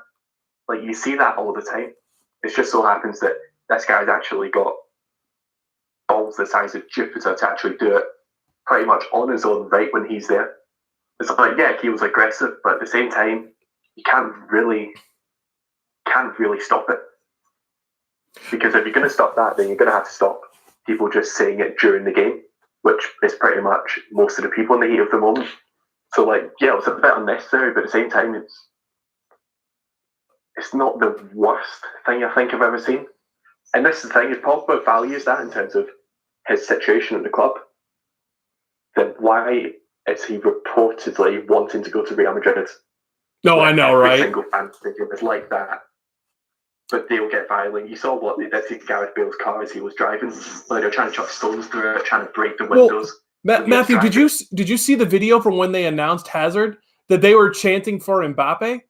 Like, you see that all the time. It just so happens that this guy's actually got balls the size of Jupiter to actually do it pretty much on his own right when he's there. It's like, yeah, he was aggressive, but at the same time, you can't really stop it. Because if you're going to stop that, then you're going to have to stop people just saying it during the game, which is pretty much most of the people in the heat of the moment. So, like, yeah, it was a bit unnecessary, but at the same time, it's not the worst thing I think I've ever seen. And this is the thing, if Pogba values that in terms of his situation at the club, then why is he reportedly wanting to go to Real Madrid? No, I know, right? Every single fan stadium is like that. But they'll get violent. You saw what they did to Gareth Bale's car as he was driving. Like, they're trying to chuck stones through it, trying to break the windows. Matthew, did you see the video from when they announced Hazard that they were chanting for Mbappe?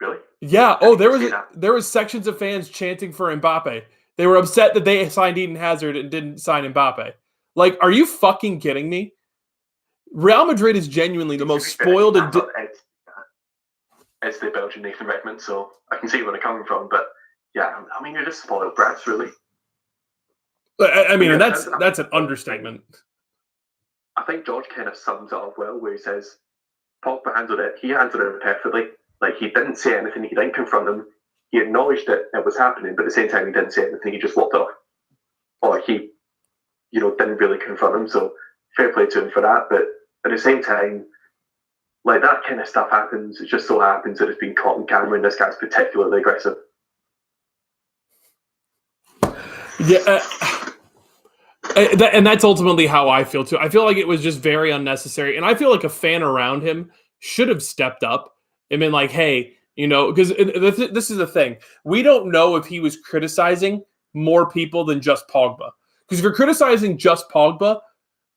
Really? Yeah. Oh, there was sections of fans chanting for Mbappe. They were upset that they signed Eden Hazard and didn't sign Mbappe. Like, are you fucking kidding me? Real Madrid is genuinely the most spoiled and it's the Belgian Nathan Redmond, so I can see where they're coming from. But yeah, I mean, you're just spoiled brats, really. I mean, and that's an understatement. I think George kind of sums it up well, where he says Pogba handled it. He handled it perfectly. Like, he didn't say anything. He didn't confront him. He acknowledged that it was happening, but at the same time, he didn't say anything. He just walked off, or he, didn't really confront him. So fair play to him for that. But at the same time, like, that kind of stuff happens. It just so happens that it's been caught on camera, and this guy's particularly aggressive. Yeah, and that's ultimately how I feel too. I feel like it was just very unnecessary, and I feel like a fan around him should have stepped up and been like, "Hey, because this is the thing. We don't know if he was criticizing more people than just Pogba. Because if you're criticizing just Pogba,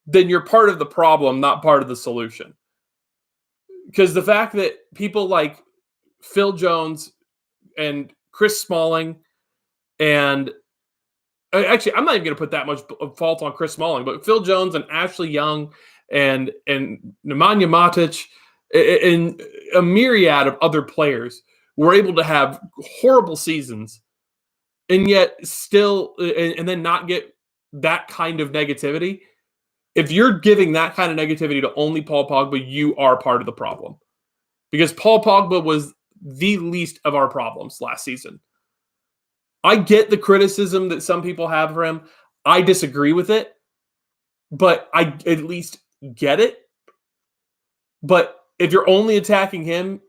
then you're part of the problem, not part of the solution. Because the fact that people like Phil Jones and Chris Smalling and actually, I'm not even going to put that much fault on Chris Smalling, but Phil Jones and Ashley Young and Nemanja Matic and a myriad of other players were able to have horrible seasons and yet still and then not get that kind of negativity. If you're giving that kind of negativity to only Paul Pogba, you are part of the problem. Because Paul Pogba was the least of our problems last season. I get the criticism that some people have for him. I disagree with it, but I at least get it. But if you're only attacking him,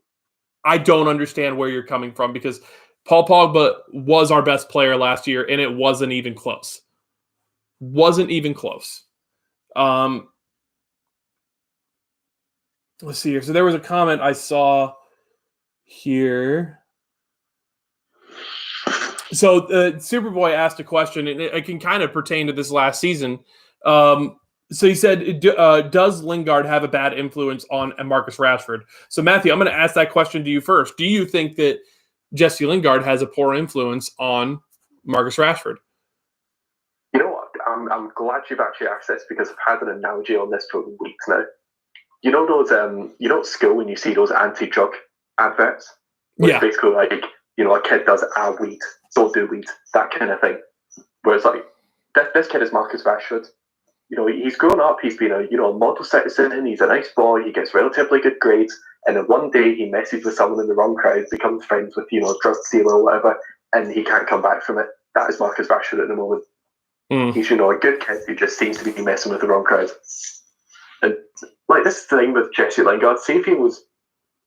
I don't understand where you're coming from, because Paul Pogba was our best player last year, and it wasn't even close. Wasn't even close. Let's see here. So there was a comment I saw here. So Superboy asked a question, and it can kind of pertain to this last season. So he said, does Lingard have a bad influence on Marcus Rashford? So Matthew, I'm going to ask that question to you first. Do you think that Jesse Lingard has a poor influence on Marcus Rashford? You know what? I'm glad you've actually asked this, because I've had an analogy on this for weeks now. You know those, at school when you see those anti-drug adverts? Where it's basically like, a kid does weed, don't do weed, that kind of thing. Where it's like, this kid is Marcus Rashford. He's grown up, he's been a model citizen, and he's a nice boy, he gets relatively good grades, and then one day he messes with someone in the wrong crowd, becomes friends with, a drug dealer or whatever, and he can't come back from it. That is Marcus Rashford at the moment. He's, a good kid who just seems to be messing with the wrong crowd. And, like, this thing with Jesse Lingard, see if he was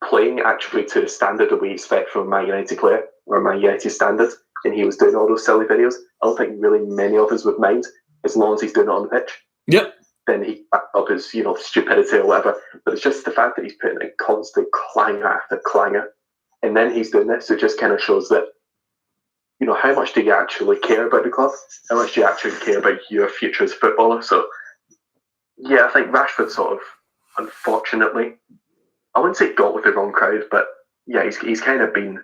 playing actually to the standard that we expect from a Man United player, or a Man United standard, and he was doing all those silly videos, I don't think really many of us would mind, as long as he's doing it on the pitch. Yep. Then he backed up his, stupidity or whatever. But it's just the fact that he's putting in constant clanger after clanger, and then he's doing this. It just kind of shows that, how much do you actually care about the club? How much do you actually care about your future as a footballer? So, yeah, I think Rashford sort of, unfortunately, I wouldn't say got with the wrong crowd, but yeah, he's kind of been.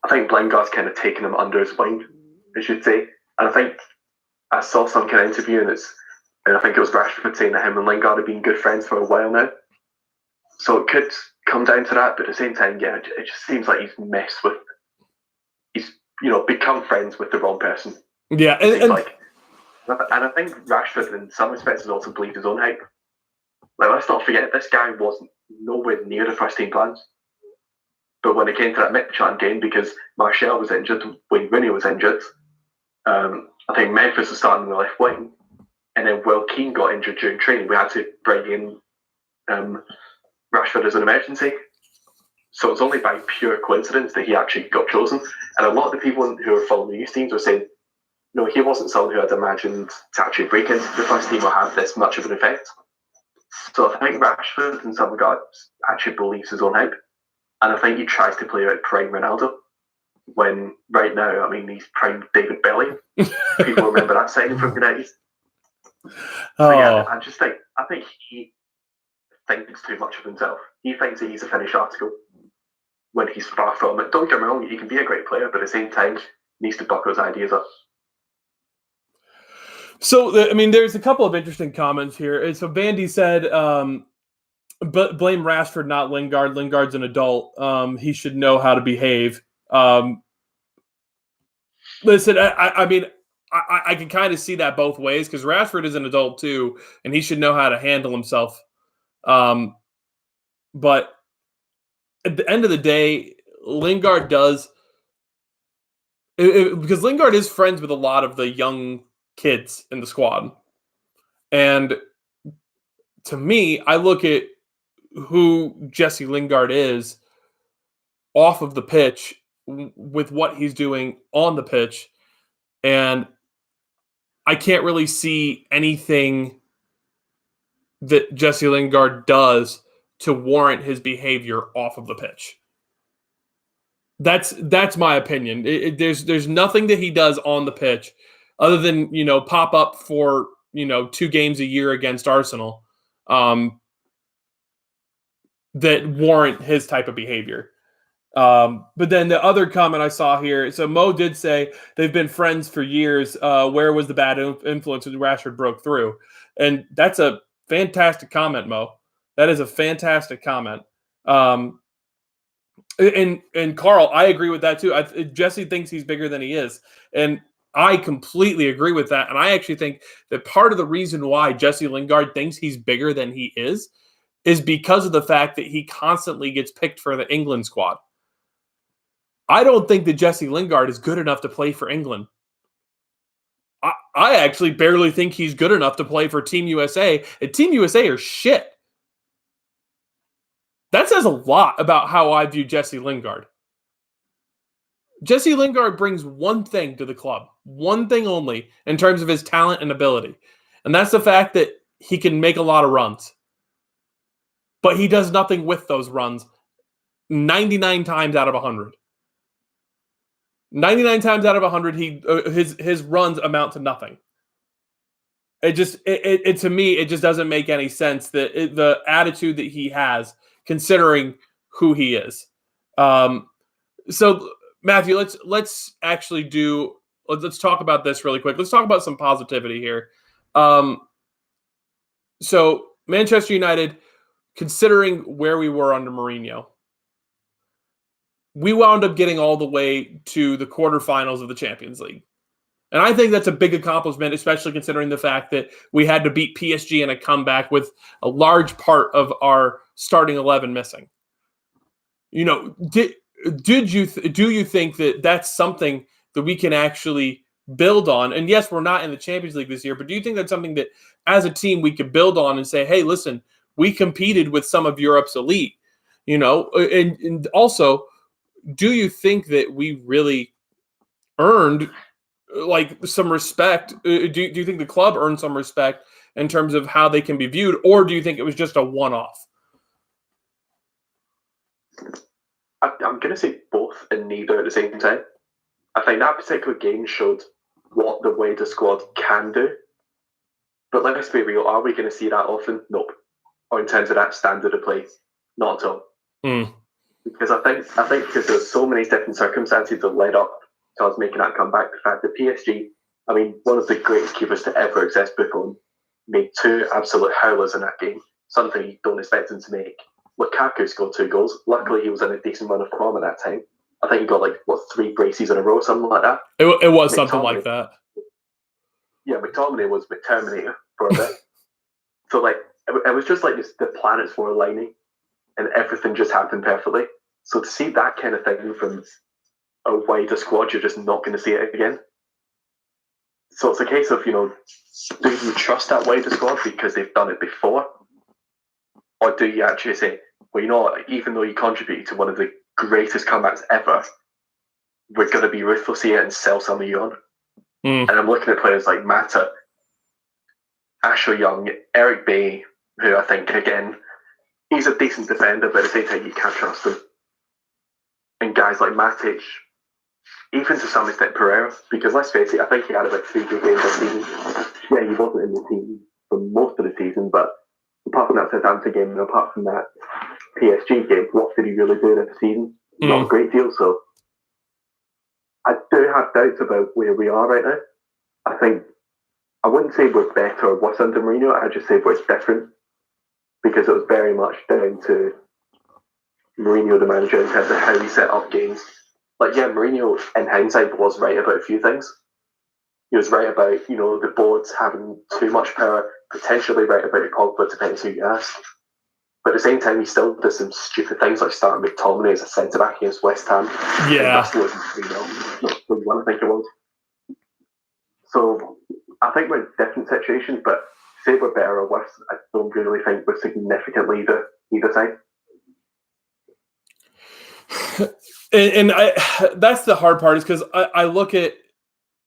I think Lingard's kind of taken him under his wing, I should say, and I think I saw some kind of interview, and it's And I think it was Rashford saying that him and Lingard have been good friends for a while now. So it could come down to that, but at the same time, yeah, it just seems like he's become friends with the wrong person. Yeah, and I think Rashford, in some respects, has also believed his own hype. Like, let's not forget, this guy wasn't nowhere near the first team plans. But when it came to that Midtjylland game, because Martial was injured, Wayne Rooney was injured, I think Memphis was starting in the left wing, and then Will Keane got injured during training. We had to bring in Rashford as an emergency. So it's only by pure coincidence that he actually got chosen. And a lot of the people who are following these teams were saying, no, he wasn't someone who had imagined to actually break into the first team or have this much of an effect. So I think Rashford, in some regards, actually believes his own hype. And I think he tries to play out prime Ronaldo. When right now, I mean, he's prime David Belly. People remember that signing from United. So yeah, I think he thinks too much of himself. He thinks that he's a finished article when he's far from it. Don't get me wrong, he can be a great player, but at the same time, he needs to buckle his ideas up. So, there's a couple of interesting comments here. So, Vandy said, but blame Rashford, not Lingard. Lingard's an adult. He should know how to behave. Listen, I can kind of see that both ways, because Rashford is an adult too, and he should know how to handle himself. But at the end of the day, Lingard does, because Lingard is friends with a lot of the young kids in the squad. And to me, I look at who Jesse Lingard is off of the pitch with what he's doing on the pitch, and I can't really see anything that Jesse Lingard does to warrant his behavior off of the pitch. That's my opinion. There's nothing that he does on the pitch other than, pop up for, 2 games a year against Arsenal, that warrant his type of behavior. But then the other comment I saw here, so Mo did say they've been friends for years. Where was the bad influence when Rashford broke through? And that's a fantastic comment, Mo. That is a fantastic comment. And Carl, I agree with that too. Jesse thinks he's bigger than he is. And I completely agree with that. And I actually think that part of the reason why Jesse Lingard thinks he's bigger than he is because of the fact that he constantly gets picked for the England squad. I don't think that Jesse Lingard is good enough to play for England. I actually barely think he's good enough to play for Team USA. And Team USA are shit. That says a lot about how I view Jesse Lingard. Jesse Lingard brings one thing to the club, one thing only, in terms of his talent and ability. And that's the fact that he can make a lot of runs. But he does nothing with those runs 99 times out of 100. 99 times out of 100, his runs amount to nothing. To me, it just doesn't make any sense that the attitude that he has, considering who he is. So Matthew, let's talk about this really quick. Let's talk about some positivity here. So Manchester United, considering where we were under Mourinho, we wound up getting all the way to the quarterfinals of the Champions League. And I think that's a big accomplishment, especially considering the fact that we had to beat PSG in a comeback with a large part of our starting 11 missing. Do you think that that's something that we can actually build on? And yes, we're not in the Champions League this year, but do you think that's something that as a team we could build on and say, hey, listen, we competed with some of Europe's elite, and also, do you think that we really earned some respect? Do you think the club earned some respect in terms of how they can be viewed, or do you think it was just a one-off? I'm going to say both and neither at the same time. I think that particular game showed what the wider squad can do. But let's be real, are we going to see that often? Nope. Or in terms of that standard of play, not at all. Because I think because there's so many different circumstances that led up to us making that comeback. The fact that PSG, one of the greatest keepers to ever exist, Buffon, made 2 absolute howlers in that game, something you don't expect him to make. Lukaku scored 2 goals. Luckily, he was in a decent run of form at that time. I think he got 3 braces in a row, something like that. It was something like that. Yeah, McTominay was McTerminator for a bit. So it was just just the planets were aligning, and everything just happened perfectly. So to see that kind of thing from a wider squad, you're just not going to see it again. So it's a case of, do you trust that wider squad because they've done it before? Or do you actually say, well, even though you contributed to one of the greatest comebacks ever, we're going to be ruthless here and sell some of you on? And I'm looking at players like Mata, Ashley Young, Eric Bay, who I think, again, he's a decent defender, but at the same time, you can't trust him. And guys like Matic, even to some extent Pereira, because let's face it, I think he had about 3 good games this season. Yeah, he wasn't in the team for most of the season, but apart from that Southampton game and apart from that PSG game, what did he really do in the season? Not a great deal. So I do have doubts about where we are right now. I think I wouldn't say we're better or worse under Mourinho. I'd just say we're different, because it was very much down to Mourinho, the manager, in terms of how he set up games. Mourinho, in hindsight, was right about a few things. He was right about, the boards having too much power, potentially right about Pogba, depends who you ask. But at the same time, he still did some stupid things, like starting McTominay as a centre-back against West Ham. Yeah. That's what I think it was. So I think we're in different situations, but say we're better or worse, I don't really think we're significantly either side. And that's the hard part, is because I look at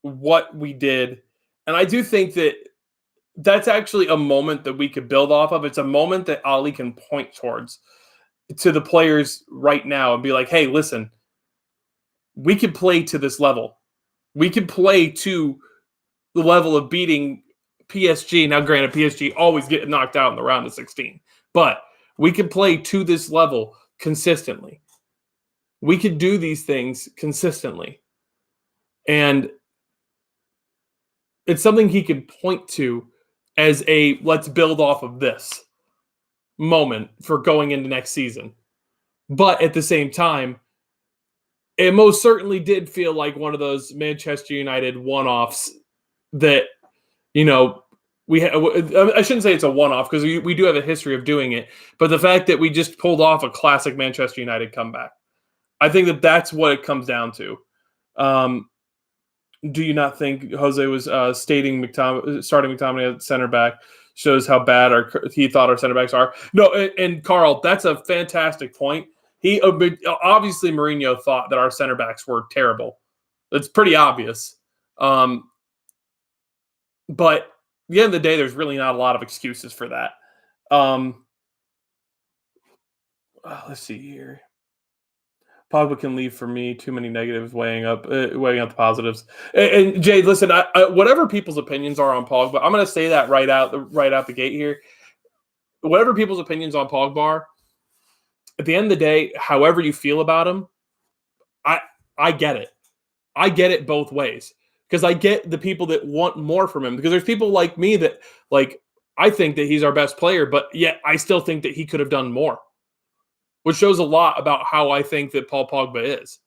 what we did, and I do think that that's actually a moment that we could build off of. It's a moment that Ali can point towards to the players right now and be like, hey, listen, we can play to this level. We can play to the level of beating PSG. Now, granted, PSG always get knocked out in the round of 16, but we can play to this level consistently. We could do these things consistently. And it's something he could point to as a let's build off of this moment for going into next season. But at the same time, it most certainly did feel like one of those Manchester United one-offs that, I shouldn't say it's a one-off, because we do have a history of doing it, but the fact that we just pulled off a classic Manchester United comeback, I think that that's what it comes down to. Do you not think Jose was starting McTominay at center back shows how bad he thought our center backs are? No, and Carl, that's a fantastic point. He obviously Mourinho thought that our center backs were terrible. It's pretty obvious. But at the end of the day, there's really not a lot of excuses for that. Let's see here. Pogba can leave for me. Too many negatives weighing out the positives. And Jay, listen, I whatever people's opinions are on Pogba, I'm going to say that right out the gate here. Whatever people's opinions on Pogba are, at the end of the day, however you feel about him, I get it. I get it both ways, because I get the people that want more from him, because there's people like me that I think that he's our best player, but yet I still think that he could have done more, which shows a lot about how I think that Paul Pogba is.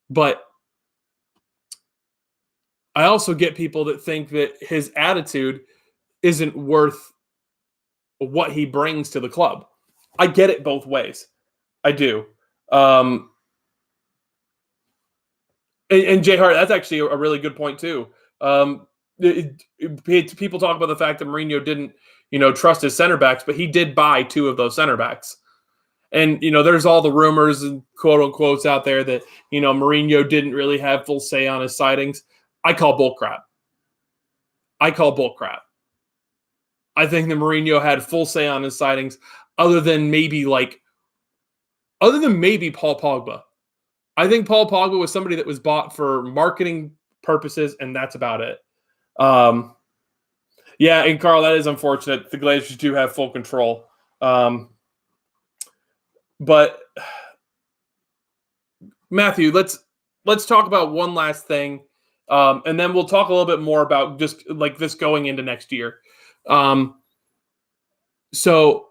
But I also get people that think that his attitude isn't worth what he brings to the club. I get it both ways. I do. And Jay Hart, that's actually a really good point too. People talk about the fact that Mourinho didn't, trust his center backs, but he did buy 2 of those center backs. And, there's all the rumors and quote unquotes out there that, Mourinho didn't really have full say on his sightings. I call bullcrap. I think that Mourinho had full say on his sightings, other than maybe Paul Pogba. I think Paul Pogba was somebody that was bought for marketing purposes, and that's about it. Yeah, and Carl, that is unfortunate. The Glazers do have full control. But Matthew, let's talk about one last thing, and then we'll talk a little bit more about just this going into next year. So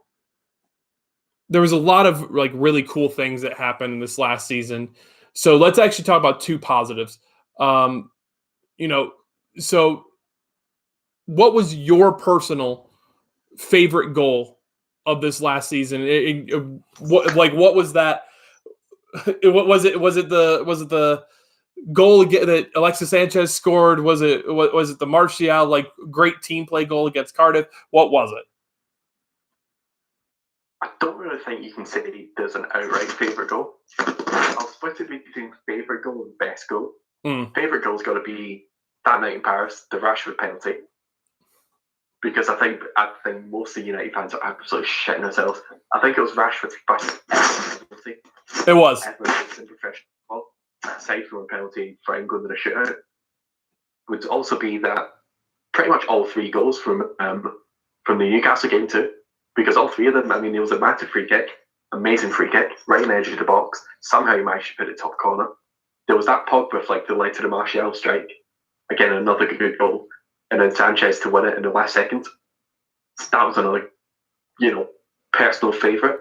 there was a lot of like really cool things that happened in this last season. So let's actually talk about two positives. You know, so what was your personal favorite goal of this last season? What was that? What was it? Was it the goal that Alexis Sanchez scored? Was it the Martial like great team play goal against Cardiff? What was it? I don't really think you can say there's an outright favourite goal. I'll split it between favourite goal and best goal. Favourite goal's got to be that night in Paris, the Rashford penalty. Because I think most of the United fans are absolutely shitting themselves. I think it was Rashford's first penalty. It was. Ever in professional football, aside from a penalty for England in a shootout. Would also be that pretty much all three goals from the Newcastle game too. Because all three of them, I mean, there was a massive free kick, amazing free kick, right in the edge of the box. Somehow he managed to put it top corner. There was that Pogba flick that led to the Martial strike. Again, another good goal. And then Sanchez to win it in the last second. So that was another, personal favourite.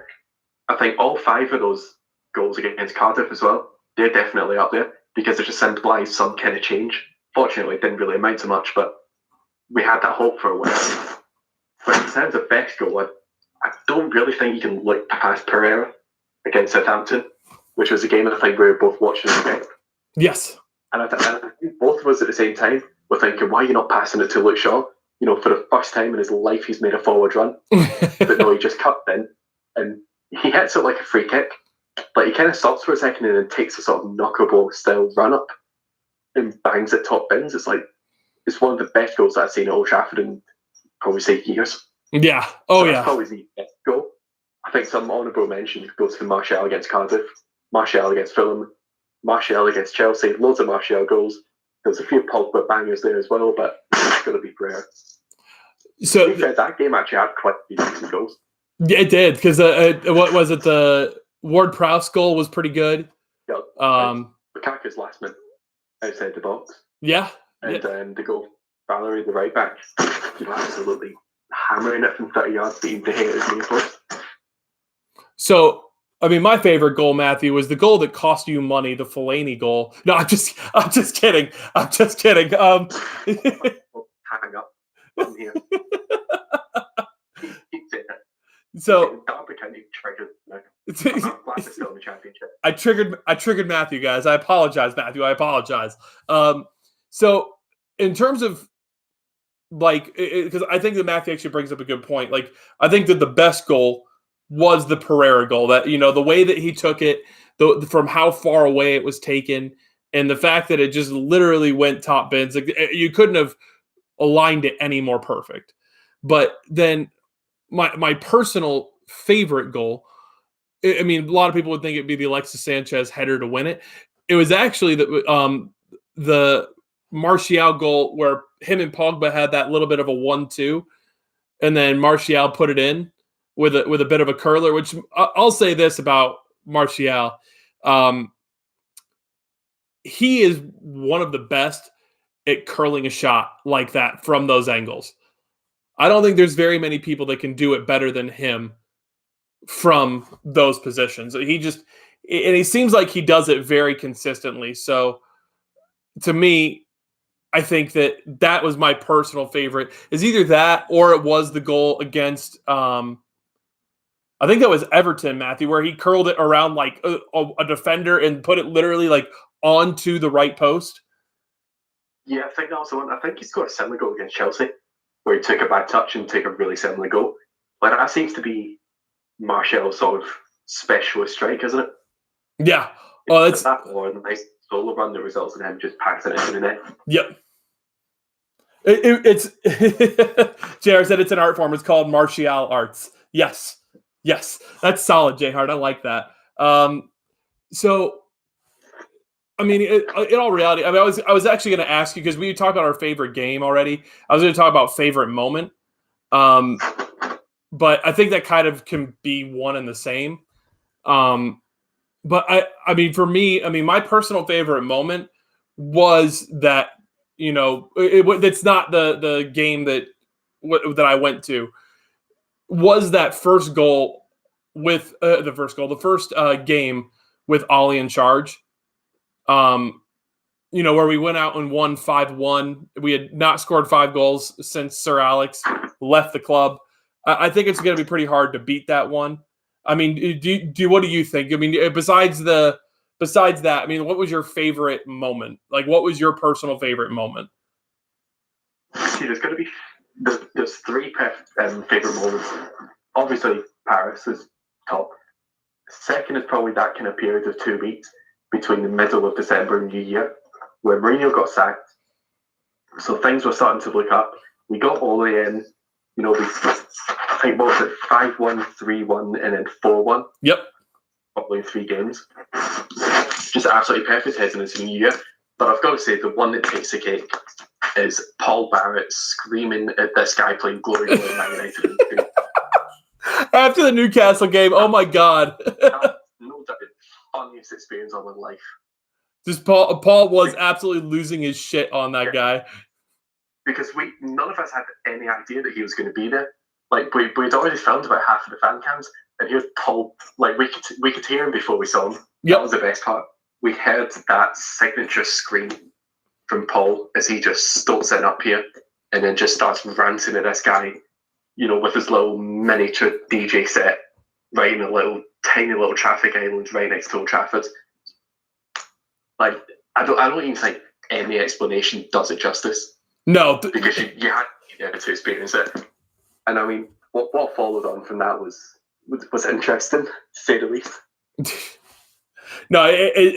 I think all five of those goals against Cardiff as well, they're definitely up there because it just symbolised some kind of change. Fortunately, it didn't really amount to much, but we had that hope for a win. But in terms of best goal, I don't really think you can look past Pereira against Southampton, which was a game I think we were both watching again. Yes. And I think both of us at the same time were thinking, why are you not passing it to Luke Shaw? For the first time in his life, he's made a forward run. But no, he just cut in and he hits it like a free kick. But he kind of stops for a second and then takes a sort of knuckleball style run up and bangs it top bins. It's one of the best goals that I've seen at Old Trafford in probably say years. Yeah. Oh, yeah. That's probably the best goal. I think some honourable mentions go to Martial against Cardiff, Martial against Fulham, Martial against Chelsea. Loads of Martial goals. There's a few Pogba bangers there as well, but it's got to be Pereira. So to be fair, that game actually had quite a few decent goals. Yeah, it did because what was it? The Ward-Prowse goal was pretty good. Yeah. Lukaku's last minute outside the box. Yeah. And the goal, Valerie, the right back, absolutely hammering it from 30 yards, beating De Gea at his near post. So, I mean, my favorite goal, Matthew, was the goal that cost you money, the Fellaini goal. No, I'm just kidding. Hang up. I'm here. So I triggered Matthew, guys. I apologize, Matthew. I apologize. So in terms of because I think that Matthew actually brings up a good point. Like, I think that the best goal was the Pereira goal. That the way that he took it, from how far away it was taken, and the fact that it just literally went top bins. Like, you couldn't have aligned it any more perfect. But then my personal favorite goal, I mean, a lot of people would think it'd be the Alexis Sanchez header to win it. It was actually the Martial goal where him and Pogba had that little bit of a 1-2, and then Martial put it in with a bit of a curler. Which I'll say this about Martial, he is one of the best at curling a shot like that from those angles. I don't think there's very many people that can do it better than him from those positions. He seems like he does it very consistently. So to me, I think that was my personal favorite. Is either that or it was the goal against, I think that was Everton, Matthew, where he curled it around like a defender and put it literally like onto the right post. Yeah, I think that was the one. I think he scored a similar goal against Chelsea, where he took a bad touch and took a really similar goal. Like, that seems to be Martial's sort of specialist strike, isn't it? Yeah. Oh, it's that or the nice solo run that results in him just passing it in the net. Yep. It's JR said it's an art form. It's called martial arts. Yes. That's solid, J Hart. I like that. So, I mean, in all reality, I mean, I was actually going to ask you because we talked about our favorite game already. I was going to talk about favorite moment, but I think that kind of can be one and the same. But I mean, for me, I mean, my personal favorite moment was that it's not the game that that I went to was that first goal with the first game with Ollie in charge. Where we went out and won 5-1. We had not scored 5 goals since Sir Alex left the club. I think it's going to be pretty hard to beat that one. I mean, what do you think? I mean, besides that, I mean, what was your favorite moment? Like, what was your personal favorite moment? See, there's 3 favorite moments. Obviously, Paris is top. Second is probably that kind of period of 2 weeks between the middle of December and New Year, where Mourinho got sacked. So things were starting to look up. We got all the way in. I think, what was it, 5-1, 3-1, and then 4-1? Yep. Probably in 3 games. Just absolutely perfect heading into the New Year. But I've got to say, the one that takes the cake is Paul Barrett screaming at this guy playing Glory Hole in Man United. After the Newcastle game, oh my God. No doubt, funniest experience of my life. Just Paul was absolutely losing his shit on that guy. Because none of us had any idea that he was going to be there. Like, we'd already filmed about half of the fan cams, and here's Paul. Like, we could hear him before we saw him. Yep. That was the best part. We heard that signature scream from Paul as he just stalks it up here and then just starts ranting at this guy, with his little miniature DJ set right in a tiny little traffic island right next to Old Trafford. Like, I don't even think any explanation does it justice. No. Because you had to experience it. And I mean, what followed on from that was interesting, to say the least. No,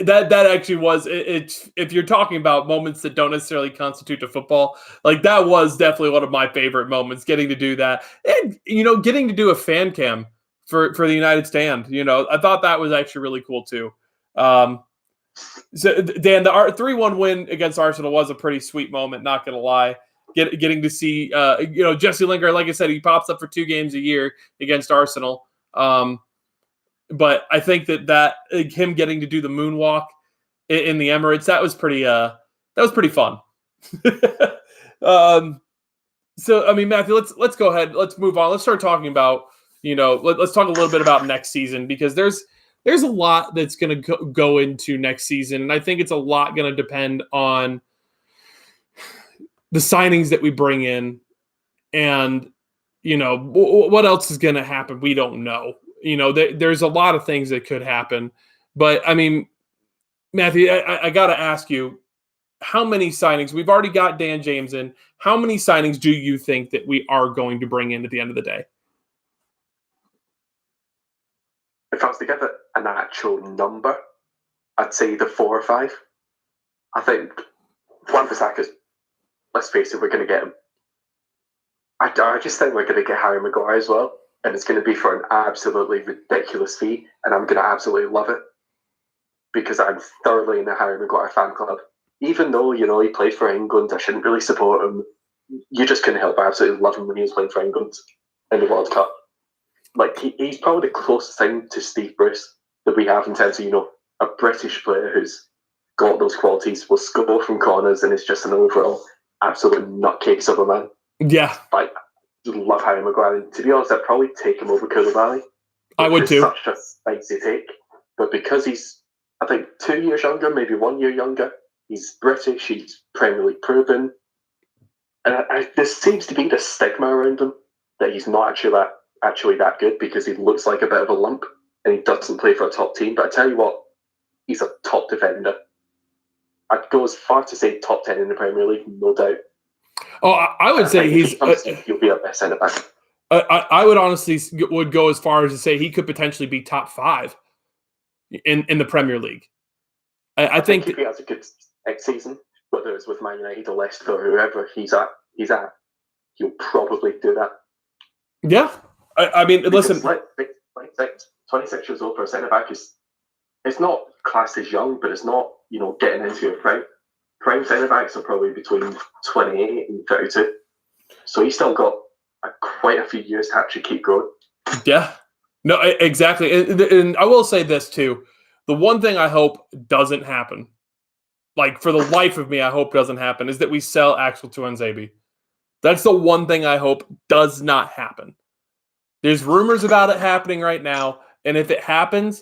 that actually was. If you're talking about moments that don't necessarily constitute to football, like that was definitely one of my favorite moments. Getting to do that, and getting to do a fan cam for the United Stand. I thought that was actually really cool too. So Dan, the 3-1 win against Arsenal was a pretty sweet moment. Not gonna lie. Getting to see Jesse Lingard, like I said, he pops up for 2 games a year against Arsenal. But I think that him getting to do the moonwalk in the Emirates, that was pretty fun. So I mean, Matthew, let's go ahead. Let's move on. Let's start talking about let's talk a little bit about next season, because there's a lot that's going to go into next season, and I think it's a lot going to depend on the signings that we bring in, and what else is going to happen. We don't know. There's a lot of things that could happen, but I mean, Matthew, I got to ask you, how many signings? We've already got Dan James in. How many signings do you think that we are going to bring in at the end of the day? If I was to give it an actual number, I'd say either 4 or 5. I think Wan-Bissaka's, let's face it, we're going to get him. I just think we're going to get Harry Maguire as well. And it's going to be for an absolutely ridiculous fee, and I'm going to absolutely love it, because I'm thoroughly in the Harry Maguire fan club. Even though, he played for England, I shouldn't really support him. You just couldn't help but absolutely love him when he was playing for England in the World Cup. Like, he's probably the closest thing to Steve Bruce that we have in terms of, a British player who's got those qualities, will score from corners, and is just an overall absolute nutcase of a man. Yeah. Like, love Harry Maguire. And to be honest, I'd probably take him over Koulibaly. I would too. Such a spicy take. But because he's, I think, 2 years younger, maybe 1 year younger, he's British, he's Premier League proven. And there seems to be the stigma around him that he's not actually that good, because he looks like a bit of a lump and he doesn't play for a top team. But I tell you what, he's a top defender. I'd go as far to say top 10 in the Premier League, no doubt. Oh, I would say he'll be our best centre back. I would honestly would go as far as to say he could potentially be top 5 in the Premier League. I think if he has a good next season, whether it's with Man United or Leicester or whoever he's at, he'll probably do that. Yeah, I mean, because listen, 26 years old for a centre back it's not classed as young, but it's not getting into your prime. Prime centre backs are probably between 28 and 32, so he's still got quite a few years to actually keep growing. Yeah, no, exactly. And I will say this too: the one thing I hope doesn't happen, like for the life of me, I hope doesn't happen, is that we sell Axel Tuanzebe. That's the one thing I hope does not happen. There's rumors about it happening right now, and if it happens,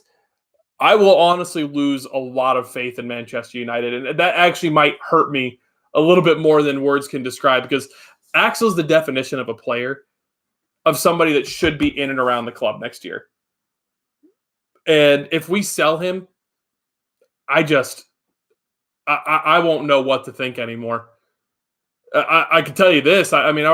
I will honestly lose a lot of faith in Manchester United, and that actually might hurt me a little bit more than words can describe, because Axel's the definition of a player, of somebody that should be in and around the club next year. And if we sell him, I won't know what to think anymore. I can tell you this. I mean,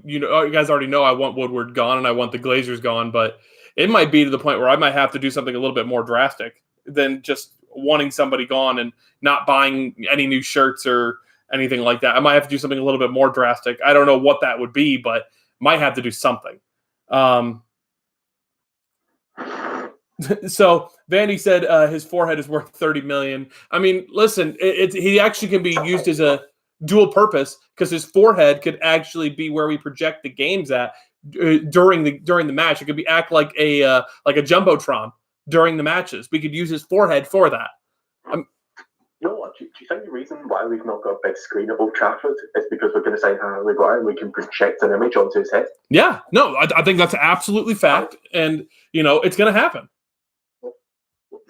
you guys already know I want Woodward gone and I want the Glazers gone, but it might be to the point where I might have to do something a little bit more drastic than just wanting somebody gone and not buying any new shirts or anything like that. I might have to do something a little bit more drastic. I don't know what that would be, but might have to do something. So Vandy said his forehead is worth $30 million. I mean, listen, he actually can be used as a dual purpose, because his forehead could actually be where we project the games at during the match. It could act like a jumbotron during the matches. We could use his forehead for that. You know what? Do you think the reason why we've not got a big screen at Old Trafford is because we're going to sign Harry Maguire and we can project an image onto his head? Yeah, no, I think that's absolutely fact, and it's going to happen.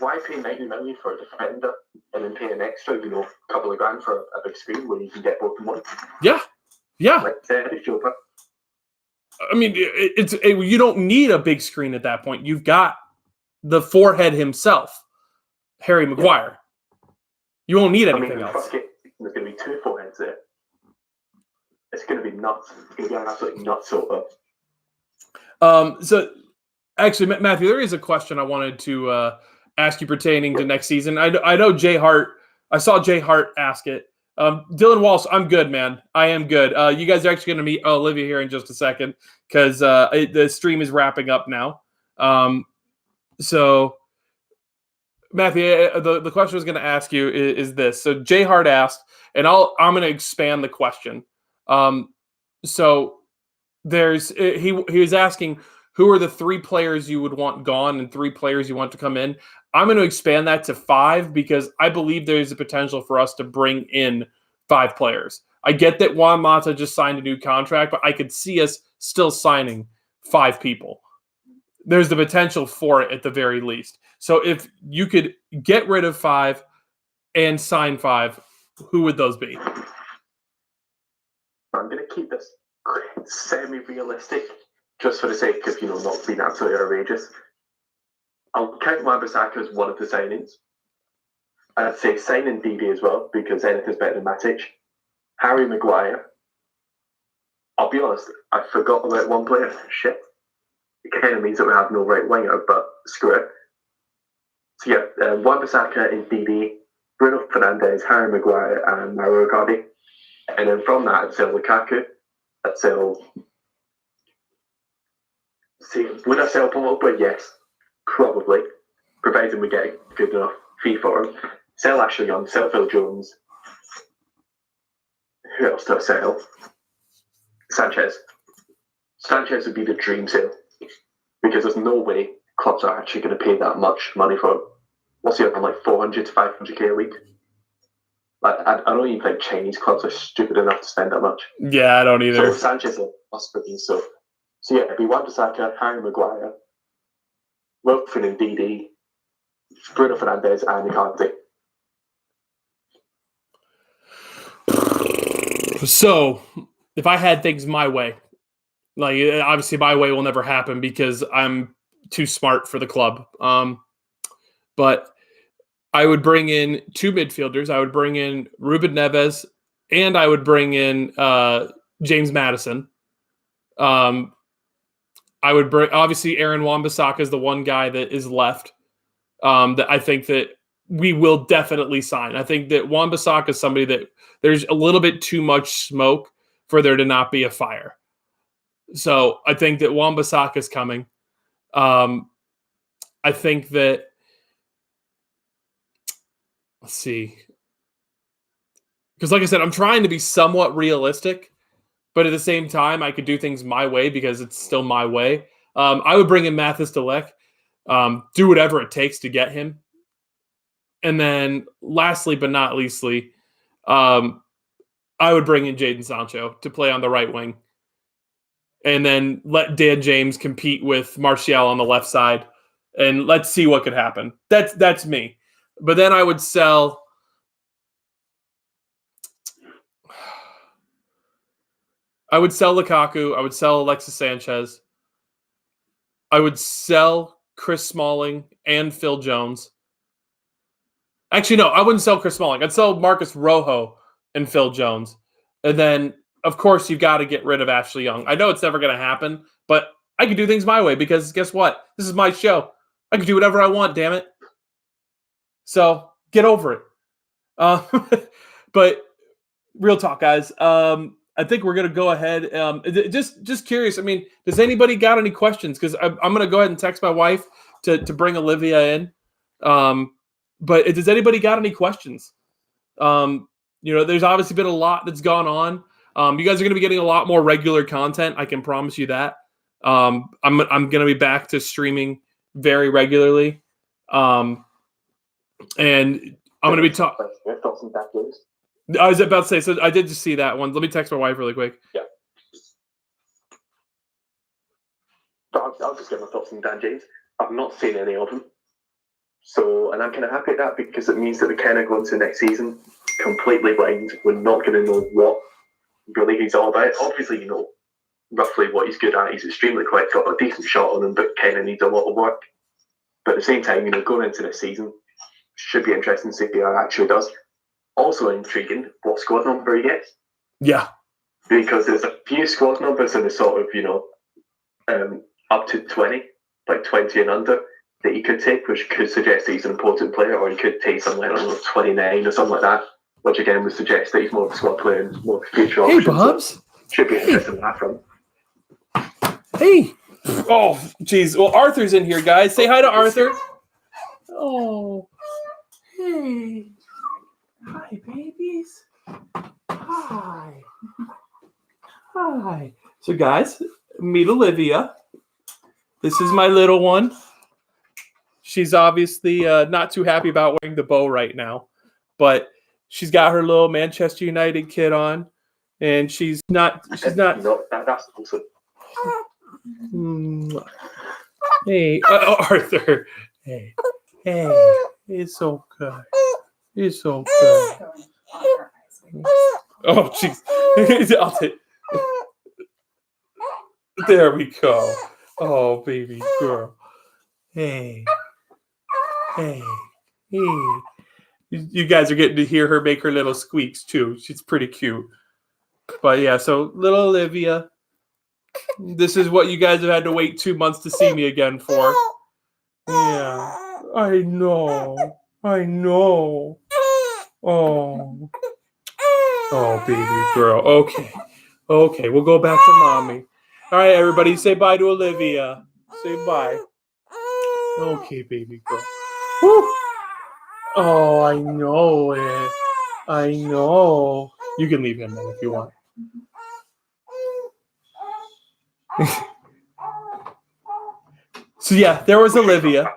Why pay 90 million for a defender and then pay an extra, couple of grand for a big screen when you can get both in one? Yeah. Like, I mean, you don't need a big screen at that point. You've got the forehead himself, Harry Maguire. Yeah. You won't need anything else. There's going to be two foreheads there. It's going to be nuts. It's going to be an absolutely nuts sofa. So, actually, Matthew, there is a question I wanted to ask you pertaining to next season. I know Jay Hart. I saw Jay Hart ask it. Dylan Walsh, I'm good, man. I am good. You guys are actually going to meet Olivia here in just a second, because the stream is wrapping up now. So, Matthew, the question I was going to ask you is this. So Jay Hart asked, and I'm going to expand the question. So he was asking, who are the 3 players you would want gone and 3 players you want to come in? I'm going to expand that to 5, because I believe there's a potential for us to bring in 5 players. I get that Juan Mata just signed a new contract, but I could see us still signing 5 people. There's the potential for it at the very least. So if you could get rid of 5 and sign 5, who would those be? I'm going to keep this semi-realistic, just for the sake of, not being absolutely outrageous. I'll count Wan-Bissaka as one of the signings. I'd say signing DD as well, because anything's better than Matic. Harry Maguire. I'll be honest, I forgot about one player. Shit. It kind of means that we have no right winger, but screw it. So yeah, Wan-Bissaka in DD, Bruno Fernandes, Harry Maguire, and Mauro Icardi. And then from that, I'd sell Lukaku. I'd sell... would I sell Pogba? Yes, probably, provided we get a good enough fee for him. Sell Ashley Young, sell Phil Jones. Who else do I sell? Sanchez. Sanchez would be the dream sale, because there's no way clubs are actually going to pay that much money for him. What's he on, like 400 to 500k a week? I don't even think Chinese clubs are stupid enough to spend that much. Yeah, I don't either. So Sanchez must for me. So yeah, it'd be Wan-Bissaka, Harry Maguire, Wilfred and DD, Bruno Fernandes, and Icardi. So, if I had things my way, like obviously my way will never happen because I'm too smart for the club. But I would bring in 2 midfielders. I would bring in Ruben Neves, and I would bring in James Maddison. I would bring, obviously, Aaron Wan-Bissaka is the one guy that is left that I think that we will definitely sign. I think that Wan-Bissaka is somebody that there's a little bit too much smoke for there to not be a fire. So I think that Wan-Bissaka is coming. I think that, let's see. Because like I said, I'm trying to be somewhat realistic, but at the same time, I could do things my way because it's still my way. I would bring in Mathis de Ligt, do whatever it takes to get him. And then lastly, but not leastly, I would bring in Jadon Sancho to play on the right wing. And then let Dan James compete with Martial on the left side. And let's see what could happen. That's me. But then I would sell Lukaku. I would sell Alexis Sanchez. I would sell Chris Smalling and Phil Jones. Actually, no, I wouldn't sell Chris Smalling. I'd sell Marcus Rojo and Phil Jones. And then, of course, you've got to get rid of Ashley Young. I know it's never going to happen, but I can do things my way because guess what? This is my show. I can do whatever I want, damn it. So get over it. But real talk, guys. I think we're going to go ahead. Just curious. I mean, does anybody got any questions? Because I'm going to go ahead and text my wife to bring Olivia in. But does anybody got any questions? There's obviously been a lot that's gone on. You guys are going to be getting a lot more regular content. I can promise you that. I'm going to be back to streaming very regularly. And I'm going to be talking. I was about to say, so I did just see that one. Let me text my wife really quick. Yeah. I'll just get my thoughts on Dan James. I've not seen any of them. So, and I'm kind of happy at that because it means that we kind of go into next season completely blind. We're not going to know what really he's all about. Obviously, you know roughly what he's good at. He's extremely quick, got a decent shot on him, but kind of needs a lot of work. But at the same time, going into this season, should be interesting to see how he actually does. Also intriguing, what squad number he gets. Yeah. Because there's a few squad numbers in the sort of, up to 20, like 20 and under, that he could take, which could suggest that he's an important player, or he could take something like, 29 or something like that, which again would suggest that he's more of a squad player and more of a future option. Hey, Bubs. So should be interesting on that front. Hey. Oh, geez. Well, Arthur's in here, guys. Say hi to Arthur. Oh. Hey. Hi, babies. Hi. Hi. So, guys, meet Olivia. This is my little one. She's obviously not too happy about wearing the bow right now, but she's got her little Manchester United kit on, and she's not. No, that's awesome. Hey, Arthur. Hey, it's so good. It's so good. Oh, jeez. I'll take. There we go. Oh, baby girl. Hey. You guys are getting to hear her make her little squeaks too. She's pretty cute. But yeah, so little Olivia. This is what you guys have had to wait 2 months to see me again for. Yeah. I know. Oh. Oh, baby girl. Okay, we'll go back to mommy. All right, everybody, say bye to Olivia. Say bye. Okay, baby girl. Woo. Oh, I know it. I know. You can leave him then if you want. So yeah, there was Olivia.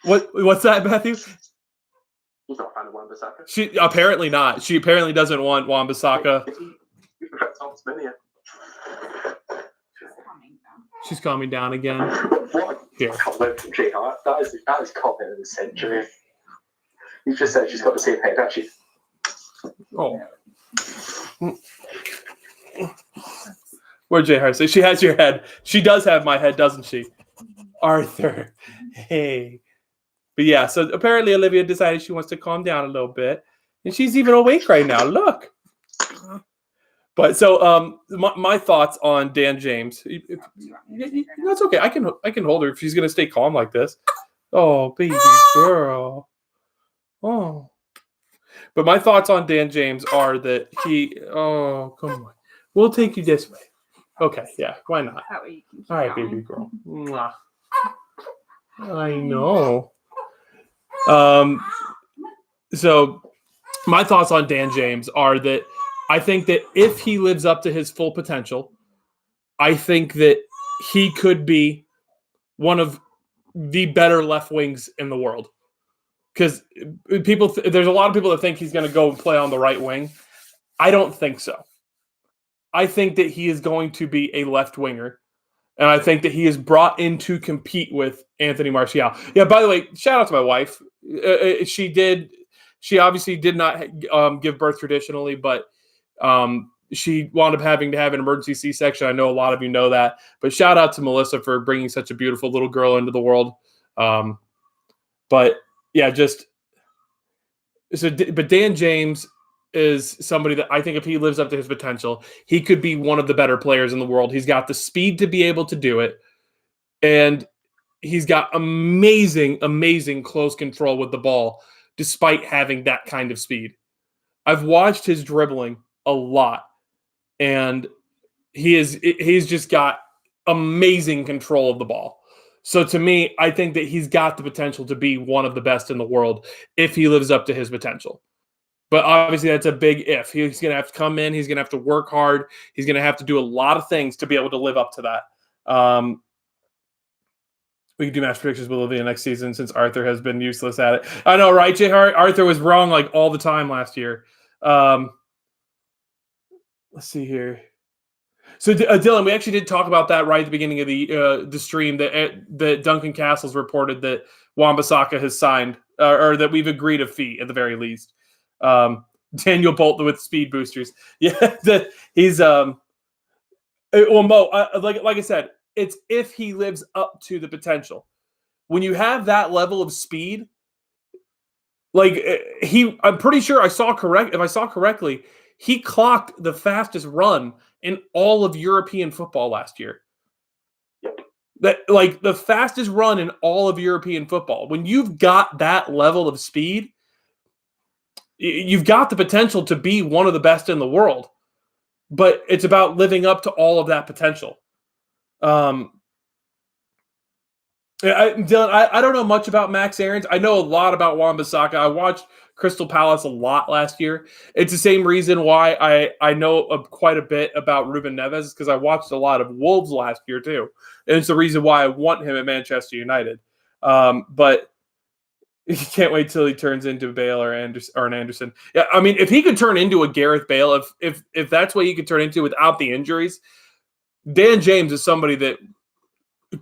What's that, Matthew? He's not a fan of Wan-Bissaka. She apparently not. She apparently doesn't want Wan-Bissaka. She's calming down again. What a comment from Jay Hart. That is comment of the century. You just said she's got the same head, actually. Oh. Where'd Jay Hart say? She has your head. She does have my head, doesn't she? Arthur. Hey. But yeah, so apparently Olivia decided she wants to calm down a little bit. And she's even awake right now. Look. But so my thoughts on Dan James. That's okay. I can hold her if she's gonna stay calm like this. Oh, baby girl. Oh. But my thoughts on Dan James are that come on. We'll take you this way. Okay, yeah, why not? All right, baby girl. Mwah. I know. So my thoughts on Dan James are that I think that if he lives up to his full potential, I think that he could be one of the better left wings in the world. Because there's a lot of people that think he's going to go and play on the right wing. I don't think so. I think that he is going to be a left winger. And I think that he is brought in to compete with Anthony Martial. Yeah, by the way, shout out to my wife. She obviously did not give birth traditionally, but she wound up having to have an emergency C-section. I know a lot of you know that. But shout out to Melissa for bringing such a beautiful little girl into the world. But yeah, but Dan James is somebody that I think if he lives up to his potential, he could be one of the better players in the world. He's got the speed to be able to do it. And he's got amazing, amazing close control with the ball, despite having that kind of speed. I've watched his dribbling a lot, and he's just got amazing control of the ball. So to me, I think that he's got the potential to be one of the best in the world if he lives up to his potential. But obviously, that's a big if. He's going to have to come in. He's going to have to work hard. He's going to have to do a lot of things to be able to live up to that. We can do match predictions with Olivia next season since Arthur has been useless at it. I know, right, J. Hart? Arthur was wrong like all the time last year. Let's see here. So, Dylan, we actually did talk about that right at the beginning of the stream that Duncan Castles reported that Wan-Bissaka has signed or that we've agreed a fee at the very least. Daniel Bolt with speed boosters. Yeah, he's well, Mo, like I said, it's if he lives up to the potential. When you have that level of speed, like I'm pretty sure if I saw correctly, he clocked the fastest run in all of European football last year. That like the fastest run in all of European football. When you've got that level of speed, you've got the potential to be one of the best in the world, but it's about living up to all of that potential. Dylan, I don't know much about Max Aarons. I know a lot about Wan-Bissaka. I watched Crystal Palace a lot last year. It's the same reason why I know quite a bit about Ruben Neves, because I watched a lot of Wolves last year too. And it's the reason why I want him at Manchester United. But you can't wait till he turns into Bale or an Anderson. Yeah, I mean, if he could turn into a Gareth Bale, if that's what he could turn into without the injuries, Dan James is somebody that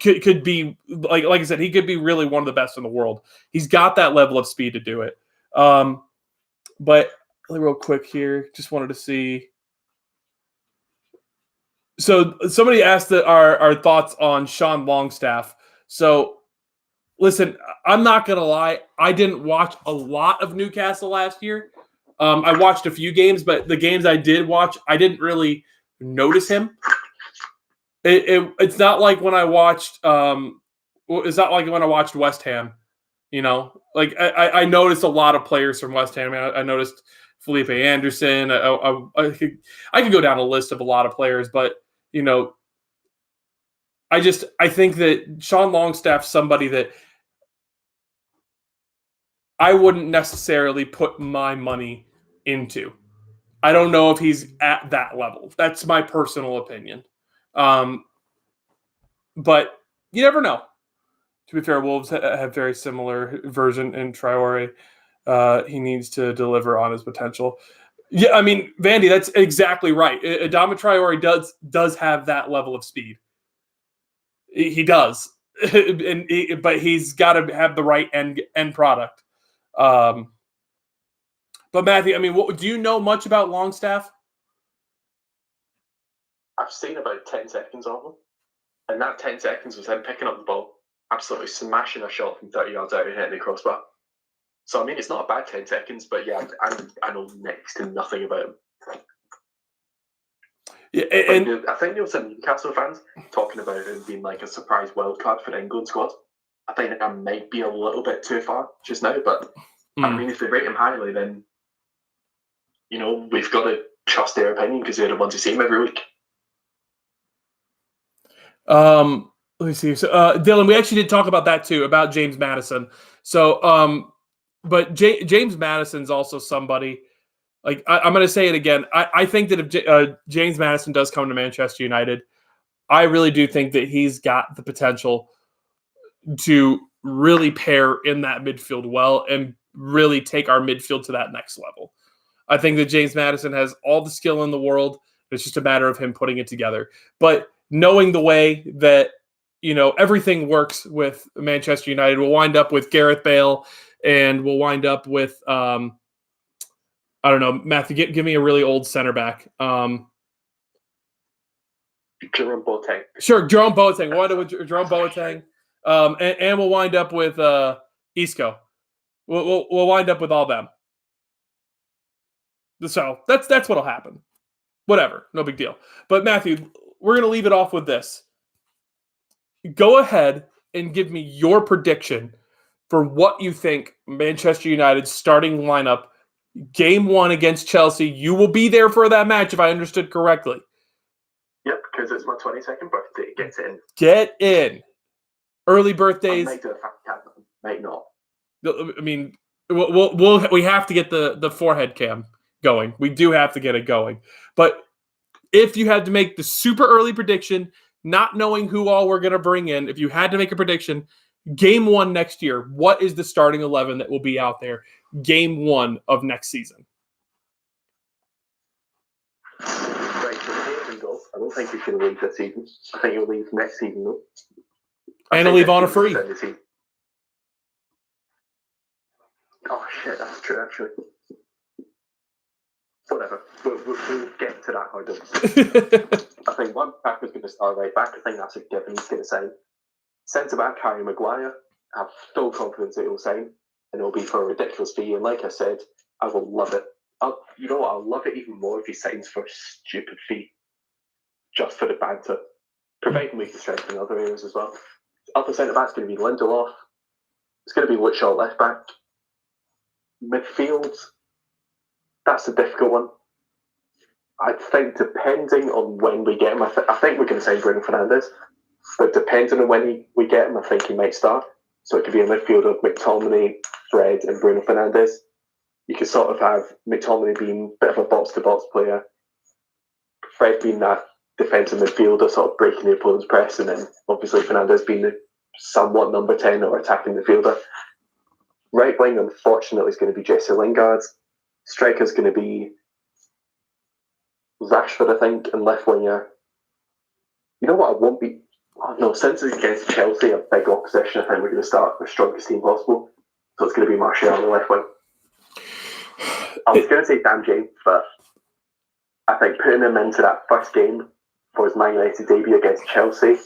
could be like I said, he could be really one of the best in the world. He's got that level of speed to do it. But real quick here, just wanted to see. So somebody asked our thoughts on Sean Longstaff. So listen, I'm not going to lie. I didn't watch a lot of Newcastle last year. I watched a few games, but the games I did watch, I didn't really notice him. It's not like when I watched West Ham, you know. Like I noticed a lot of players from West Ham. I noticed Felipe Anderson. I could go down a list of a lot of players, but you know, I think that Sean Longstaff's somebody that I wouldn't necessarily put my money into. I don't know if he's at that level. That's my personal opinion. But you never know. To be fair, Wolves have very similar version in Traore. He needs to deliver on his potential. Yeah, I mean, Vandy, that's exactly right. Adama Traore does have that level of speed. He does, but he's got to have the right end product. But Matthew, I mean, do you know much about Longstaff? I've seen about 10 seconds of him, and that 10 seconds was him picking up the ball, absolutely smashing a shot from 30 yards out and hitting the crossbar. So, I mean, it's not a bad 10 seconds, but yeah, I know next to nothing about him. Yeah, and I think there was some Newcastle fans talking about him being like a surprise wildcard for the England squad. I think that might be a little bit too far just now, but I mean, if they rate him highly, then, you know, we've got to trust their opinion because they're the ones who see him every week. Let me see. So, Dylan, we actually did talk about that too, about James Maddison. So, but James Madison's also somebody, like, I'm going to say it again. I think that if James Maddison does come to Manchester United, I really do think that he's got the potential to really pair in that midfield well and really take our midfield to that next level. I think that James Maddison has all the skill in the world. It's just a matter of him putting it together. But knowing the way that, everything works with Manchester United, we'll wind up with Gareth Bale, and we'll wind up with, I don't know, Matthew, give me a really old center back. Jerome Boateng. Sure, Jerome Boateng. We'll wind up with Jerome Boateng. And we'll wind up with Isco. We'll wind up with all them. So that's what'll happen. Whatever, no big deal. But Matthew, we're going to leave it off with this. Go ahead and give me your prediction for what you think Manchester United's starting lineup, game 1 against Chelsea. You will be there for that match, if I understood correctly. Yep, because it's my 22nd birthday. Get in. Get in. Early birthdays. I might do a fat cat, might not. I mean, we have to get the forehead cam going. We do have to get it going. But if you had to make the super early prediction, not knowing who all we're going to bring in, if you had to make a prediction, game 1 next year, what is the starting 11 that will be out there game 1 of next season? Right, so the goal. I don't think he's going to leave this season. I think he'll leave next season, though. And he'll leave on a free. Oh, shit, that's true, actually. Whatever. We'll get to that hurdle. I think one back is going to start right back. I think that's a given. He's going to sign. Centre back Harry Maguire. I have full confidence that he'll sign, and it'll be for a ridiculous fee. And like I said, I will love it. You know what? I'll love it even more if he signs for a stupid fee, just for the banter. Providing we can strengthen other areas as well. Other centre back's going to be Lindelof. It's going to be Luke Shaw left back. Midfield. That's a difficult one. I think depending on when we get him, I think we're going to sign Bruno Fernandes. But depending on when we get him, I think he might start. So it could be a midfield of McTominay, Fred, and Bruno Fernandes. You could sort of have McTominay being a bit of a box-to-box player, Fred being that defensive midfielder, sort of breaking the opponent's press, and then obviously Fernandes being the somewhat number 10 or attacking midfielder. Right wing, unfortunately, is going to be Jesse Lingard. Striker's going to be Rashford, I think, and left winger. You know what? I won't be. Oh, no, since it's against Chelsea, a big opposition, I think we're going to start the strongest team possible. So it's going to be Martial on the left wing. I was going to say Dan James, but I think putting him into that first game for his Man United debut against Chelsea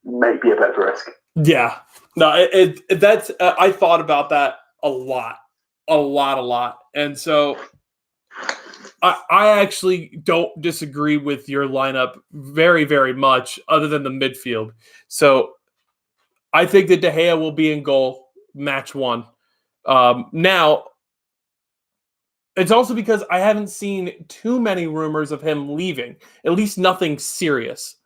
might be a bit of a risk. Yeah, no, that's I thought about that a lot, and so I actually don't disagree with your lineup very, very much, other than the midfield. So I think that De Gea will be in goal match 1. Now, it's also because I haven't seen too many rumors of him leaving, at least nothing serious.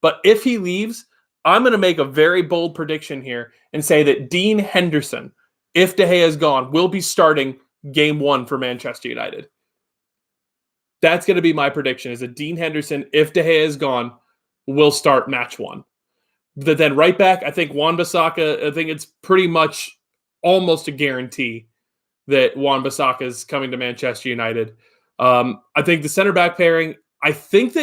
But if he leaves, I'm going to make a very bold prediction here and say that Dean Henderson, if De Gea is gone, will be starting game 1 for Manchester United. That's going to be my prediction, is that Dean Henderson, if De Gea is gone, will start match 1. But then right back, I think Wan-Bissaka, I think it's pretty much almost a guarantee that Wan-Bissaka is coming to Manchester United. I think the center back pairing, I think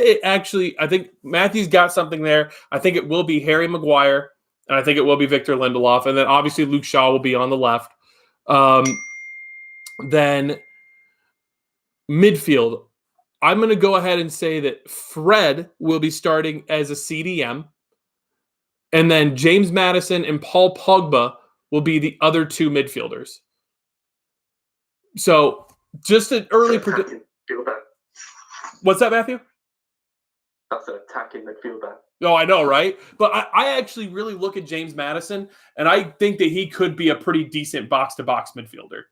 Matthew's got something there. I think it will be Harry Maguire, and I think it will be Victor Lindelof. And then obviously Luke Shaw will be on the left. Then midfield, I'm going to go ahead and say that Fred will be starting as a CDM. And then James Maddison and Paul Pogba will be the other 2 midfielders. So just an early prediction. What's that, Matthew? That's an attacking midfielder. Oh, I know, right? But I actually really look at James Maddison, and I think that he could be a pretty decent box-to-box midfielder.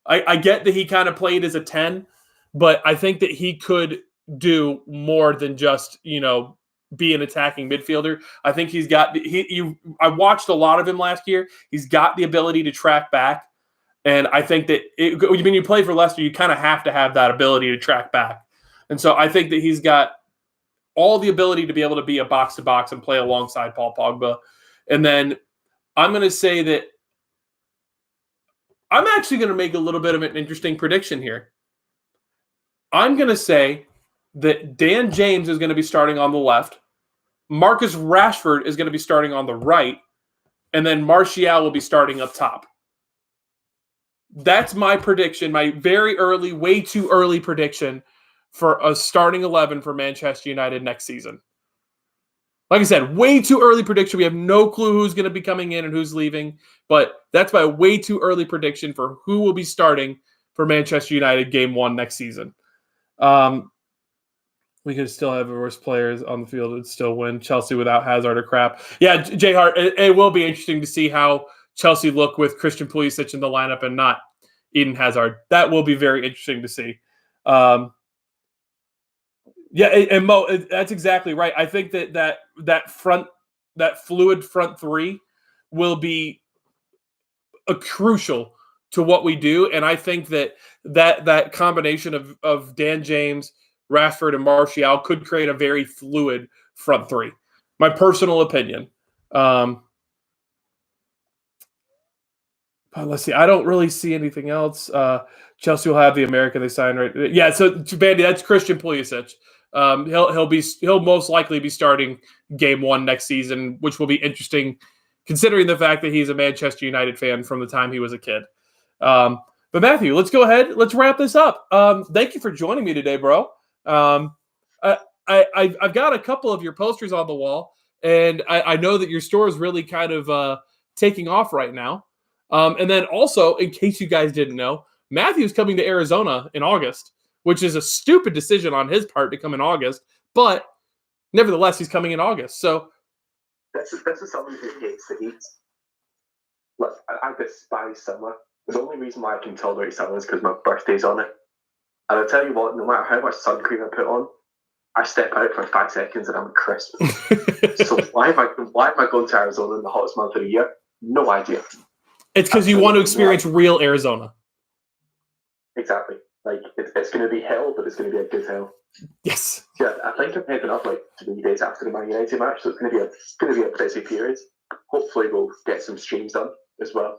I get that he kind of played as a 10, but I think that he could do more than just, be an attacking midfielder. I think he's got I watched a lot of him last year. He's got the ability to track back. And I think that when you play for Leicester, you kind of have to have that ability to track back. And so I think that he's got all the ability to be able to be a box-to-box and play alongside Paul Pogba. And then I'm going to say that I'm actually going to make a little bit of an interesting prediction here. I'm going to say that Dan James is going to be starting on the left. Marcus Rashford is going to be starting on the right. And then Martial will be starting up top. That's my prediction, my very early, way too early prediction for a starting 11 for Manchester United next season. Like I said, way too early prediction. We have no clue who's going to be coming in and who's leaving. But that's my way too early prediction for who will be starting for Manchester United game 1 next season. We could still have the worst players on the field and still win. Chelsea without Hazard or crap. Yeah, J Hart, it will be interesting to see how Chelsea look with Christian Pulisic in the lineup and not Eden Hazard. That will be very interesting to see. Yeah, and Mo, that's exactly right. I think that fluid front three will be crucial to what we do, and I think that combination of Dan James, Rashford, and Martial could create a very fluid front three. My personal opinion. Let's see. I don't really see anything else. Chelsea will have the American they signed, right? Yeah. So, Bandy, that's Christian Pulisic. He'll most likely be starting game 1 next season, which will be interesting, considering the fact that he's a Manchester United fan from the time he was a kid. But Matthew, let's go ahead. Let's wrap this up. Thank you for joining me today, bro. I've got a couple of your posters on the wall, and I know that your store is really kind of taking off right now. And then also, in case you guys didn't know, Matthew's coming to Arizona in August, which is a stupid decision on his part to come in August, but nevertheless, he's coming in August. So this is someone who hates the heat. Look, I despise summer. The only reason why I can tolerate summer is because my birthday's on it. And I'll tell you what, no matter how much sun cream I put on, I step out for 5 seconds and I'm crisp. So why am I going to Arizona in the hottest month of the year? No idea. It's because you want to experience real Arizona. Exactly. Like, it's going to be hell, but it's going to be a good hell. Yes. Yeah, I think I'm heading up like 3 days after the Man United match, so it's going to be a busy period. Hopefully, we'll get some streams done as well.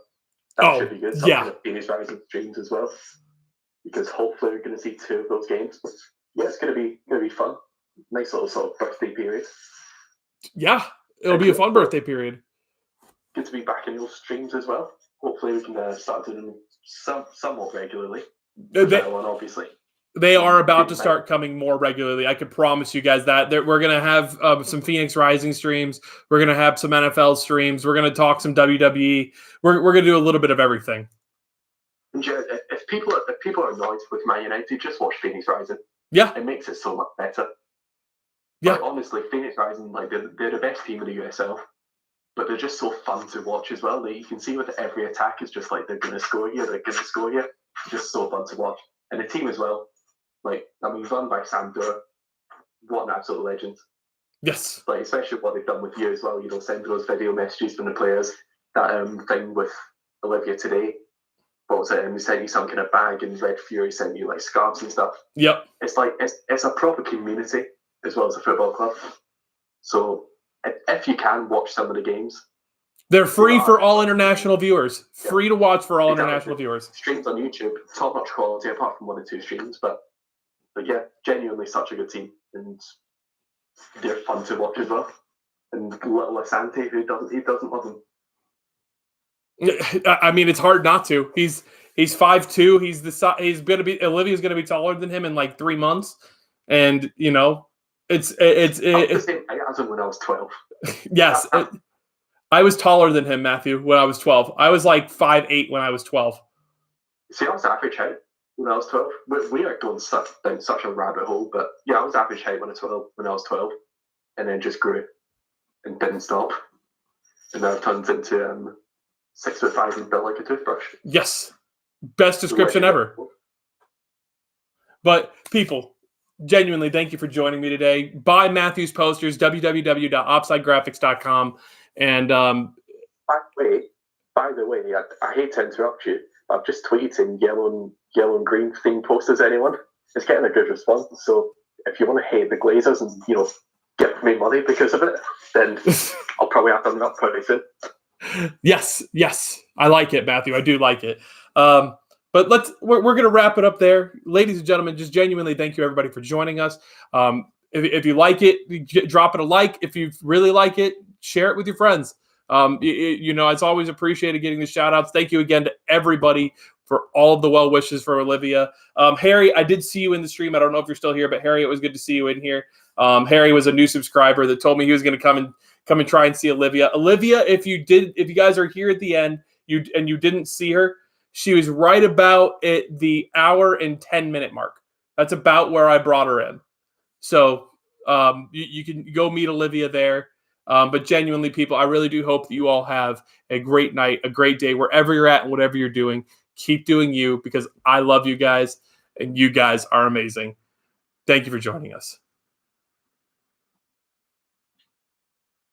That should be good. Some kind of Phoenix Rising streams as well, because hopefully we're going to see 2 of those games. Yeah, it's going to be fun. Nice little sort of birthday period. Yeah, it'll be a fun birthday period. Good to be back in those streams as well. Hopefully, we can start doing them somewhat regularly. Obviously. They are about to start coming more regularly. I can promise you guys that. We're going to have some Phoenix Rising streams. We're going to have some NFL streams. We're going to talk some WWE. We're going to do a little bit of everything. And if people are annoyed with Man United, just watch Phoenix Rising. Yeah. It makes it so much better. Yeah. Like, honestly, Phoenix Rising, like they're the best team in the USL. But they're just so fun to watch as well. You can see with every attack, it's just like they're going to score here, they're going to score here. Just so fun to watch. And the team as well. Like, I mean, run by Sam Durr. What an absolute legend. Yes. Like, especially what they've done with you as well. You know, sending those video messages from the players. That thing with Olivia today. What was it? He sent you some kind of bag, and Red Fury sent you like scarves and stuff. Yep. It's like it's a proper community as well as a football club. So if you can watch some of the games, they're free for all international viewers. Free to watch for all international viewers. Streams on YouTube, top notch quality, apart from 1 or 2 streams, but yeah, genuinely such a good team, and they're fun to watch as well. And little Asante, who doesn't love them. I mean, it's hard not to. He's 5'2". Olivia's gonna be taller than him in like 3 months, and you know, it's the same height as him when I was 12. Yes. I was taller than him, Matthew, when I was 12. I was like 5'8" when I was 12. See, I was average height when I was 12. We are going down such a rabbit hole, but yeah, I was average height when I was 12, and then just grew and didn't stop. And now I've turned into 6'5" and built like a toothbrush. Yes. Best description ever. But people, genuinely, thank you for joining me today. Buy Matthew's posters, www.offsidegraphics.com. And by the way, I hate to interrupt you. I've just tweeted in yellow and green themed posters. Anyone? It's getting a good response. So if you want to hate the Glazers and give me money because of it, then I'll probably have them up pretty soon. Yes, I like it, Matthew. I do like it. But we're going to wrap it up there. Ladies and gentlemen, just genuinely thank you, everybody, for joining us. If you like it, drop it a like. If you really like it, share it with your friends. It's always appreciated getting the shout outs. Thank you again to everybody for all of the well wishes for Olivia. Harry, I did see you in the stream. I don't know if you're still here, but Harry, it was good to see you in here. Harry was a new subscriber that told me he was going to come and try and see Olivia. Olivia, if you guys are here at the end, you didn't see her, she was right about at the hour and 10-minute mark. That's about where I brought her in. So you can go meet Olivia there. But genuinely, people, I really do hope that you all have a great night, a great day, wherever you're at and whatever you're doing. Keep doing you, because I love you guys and you guys are amazing. Thank you for joining us.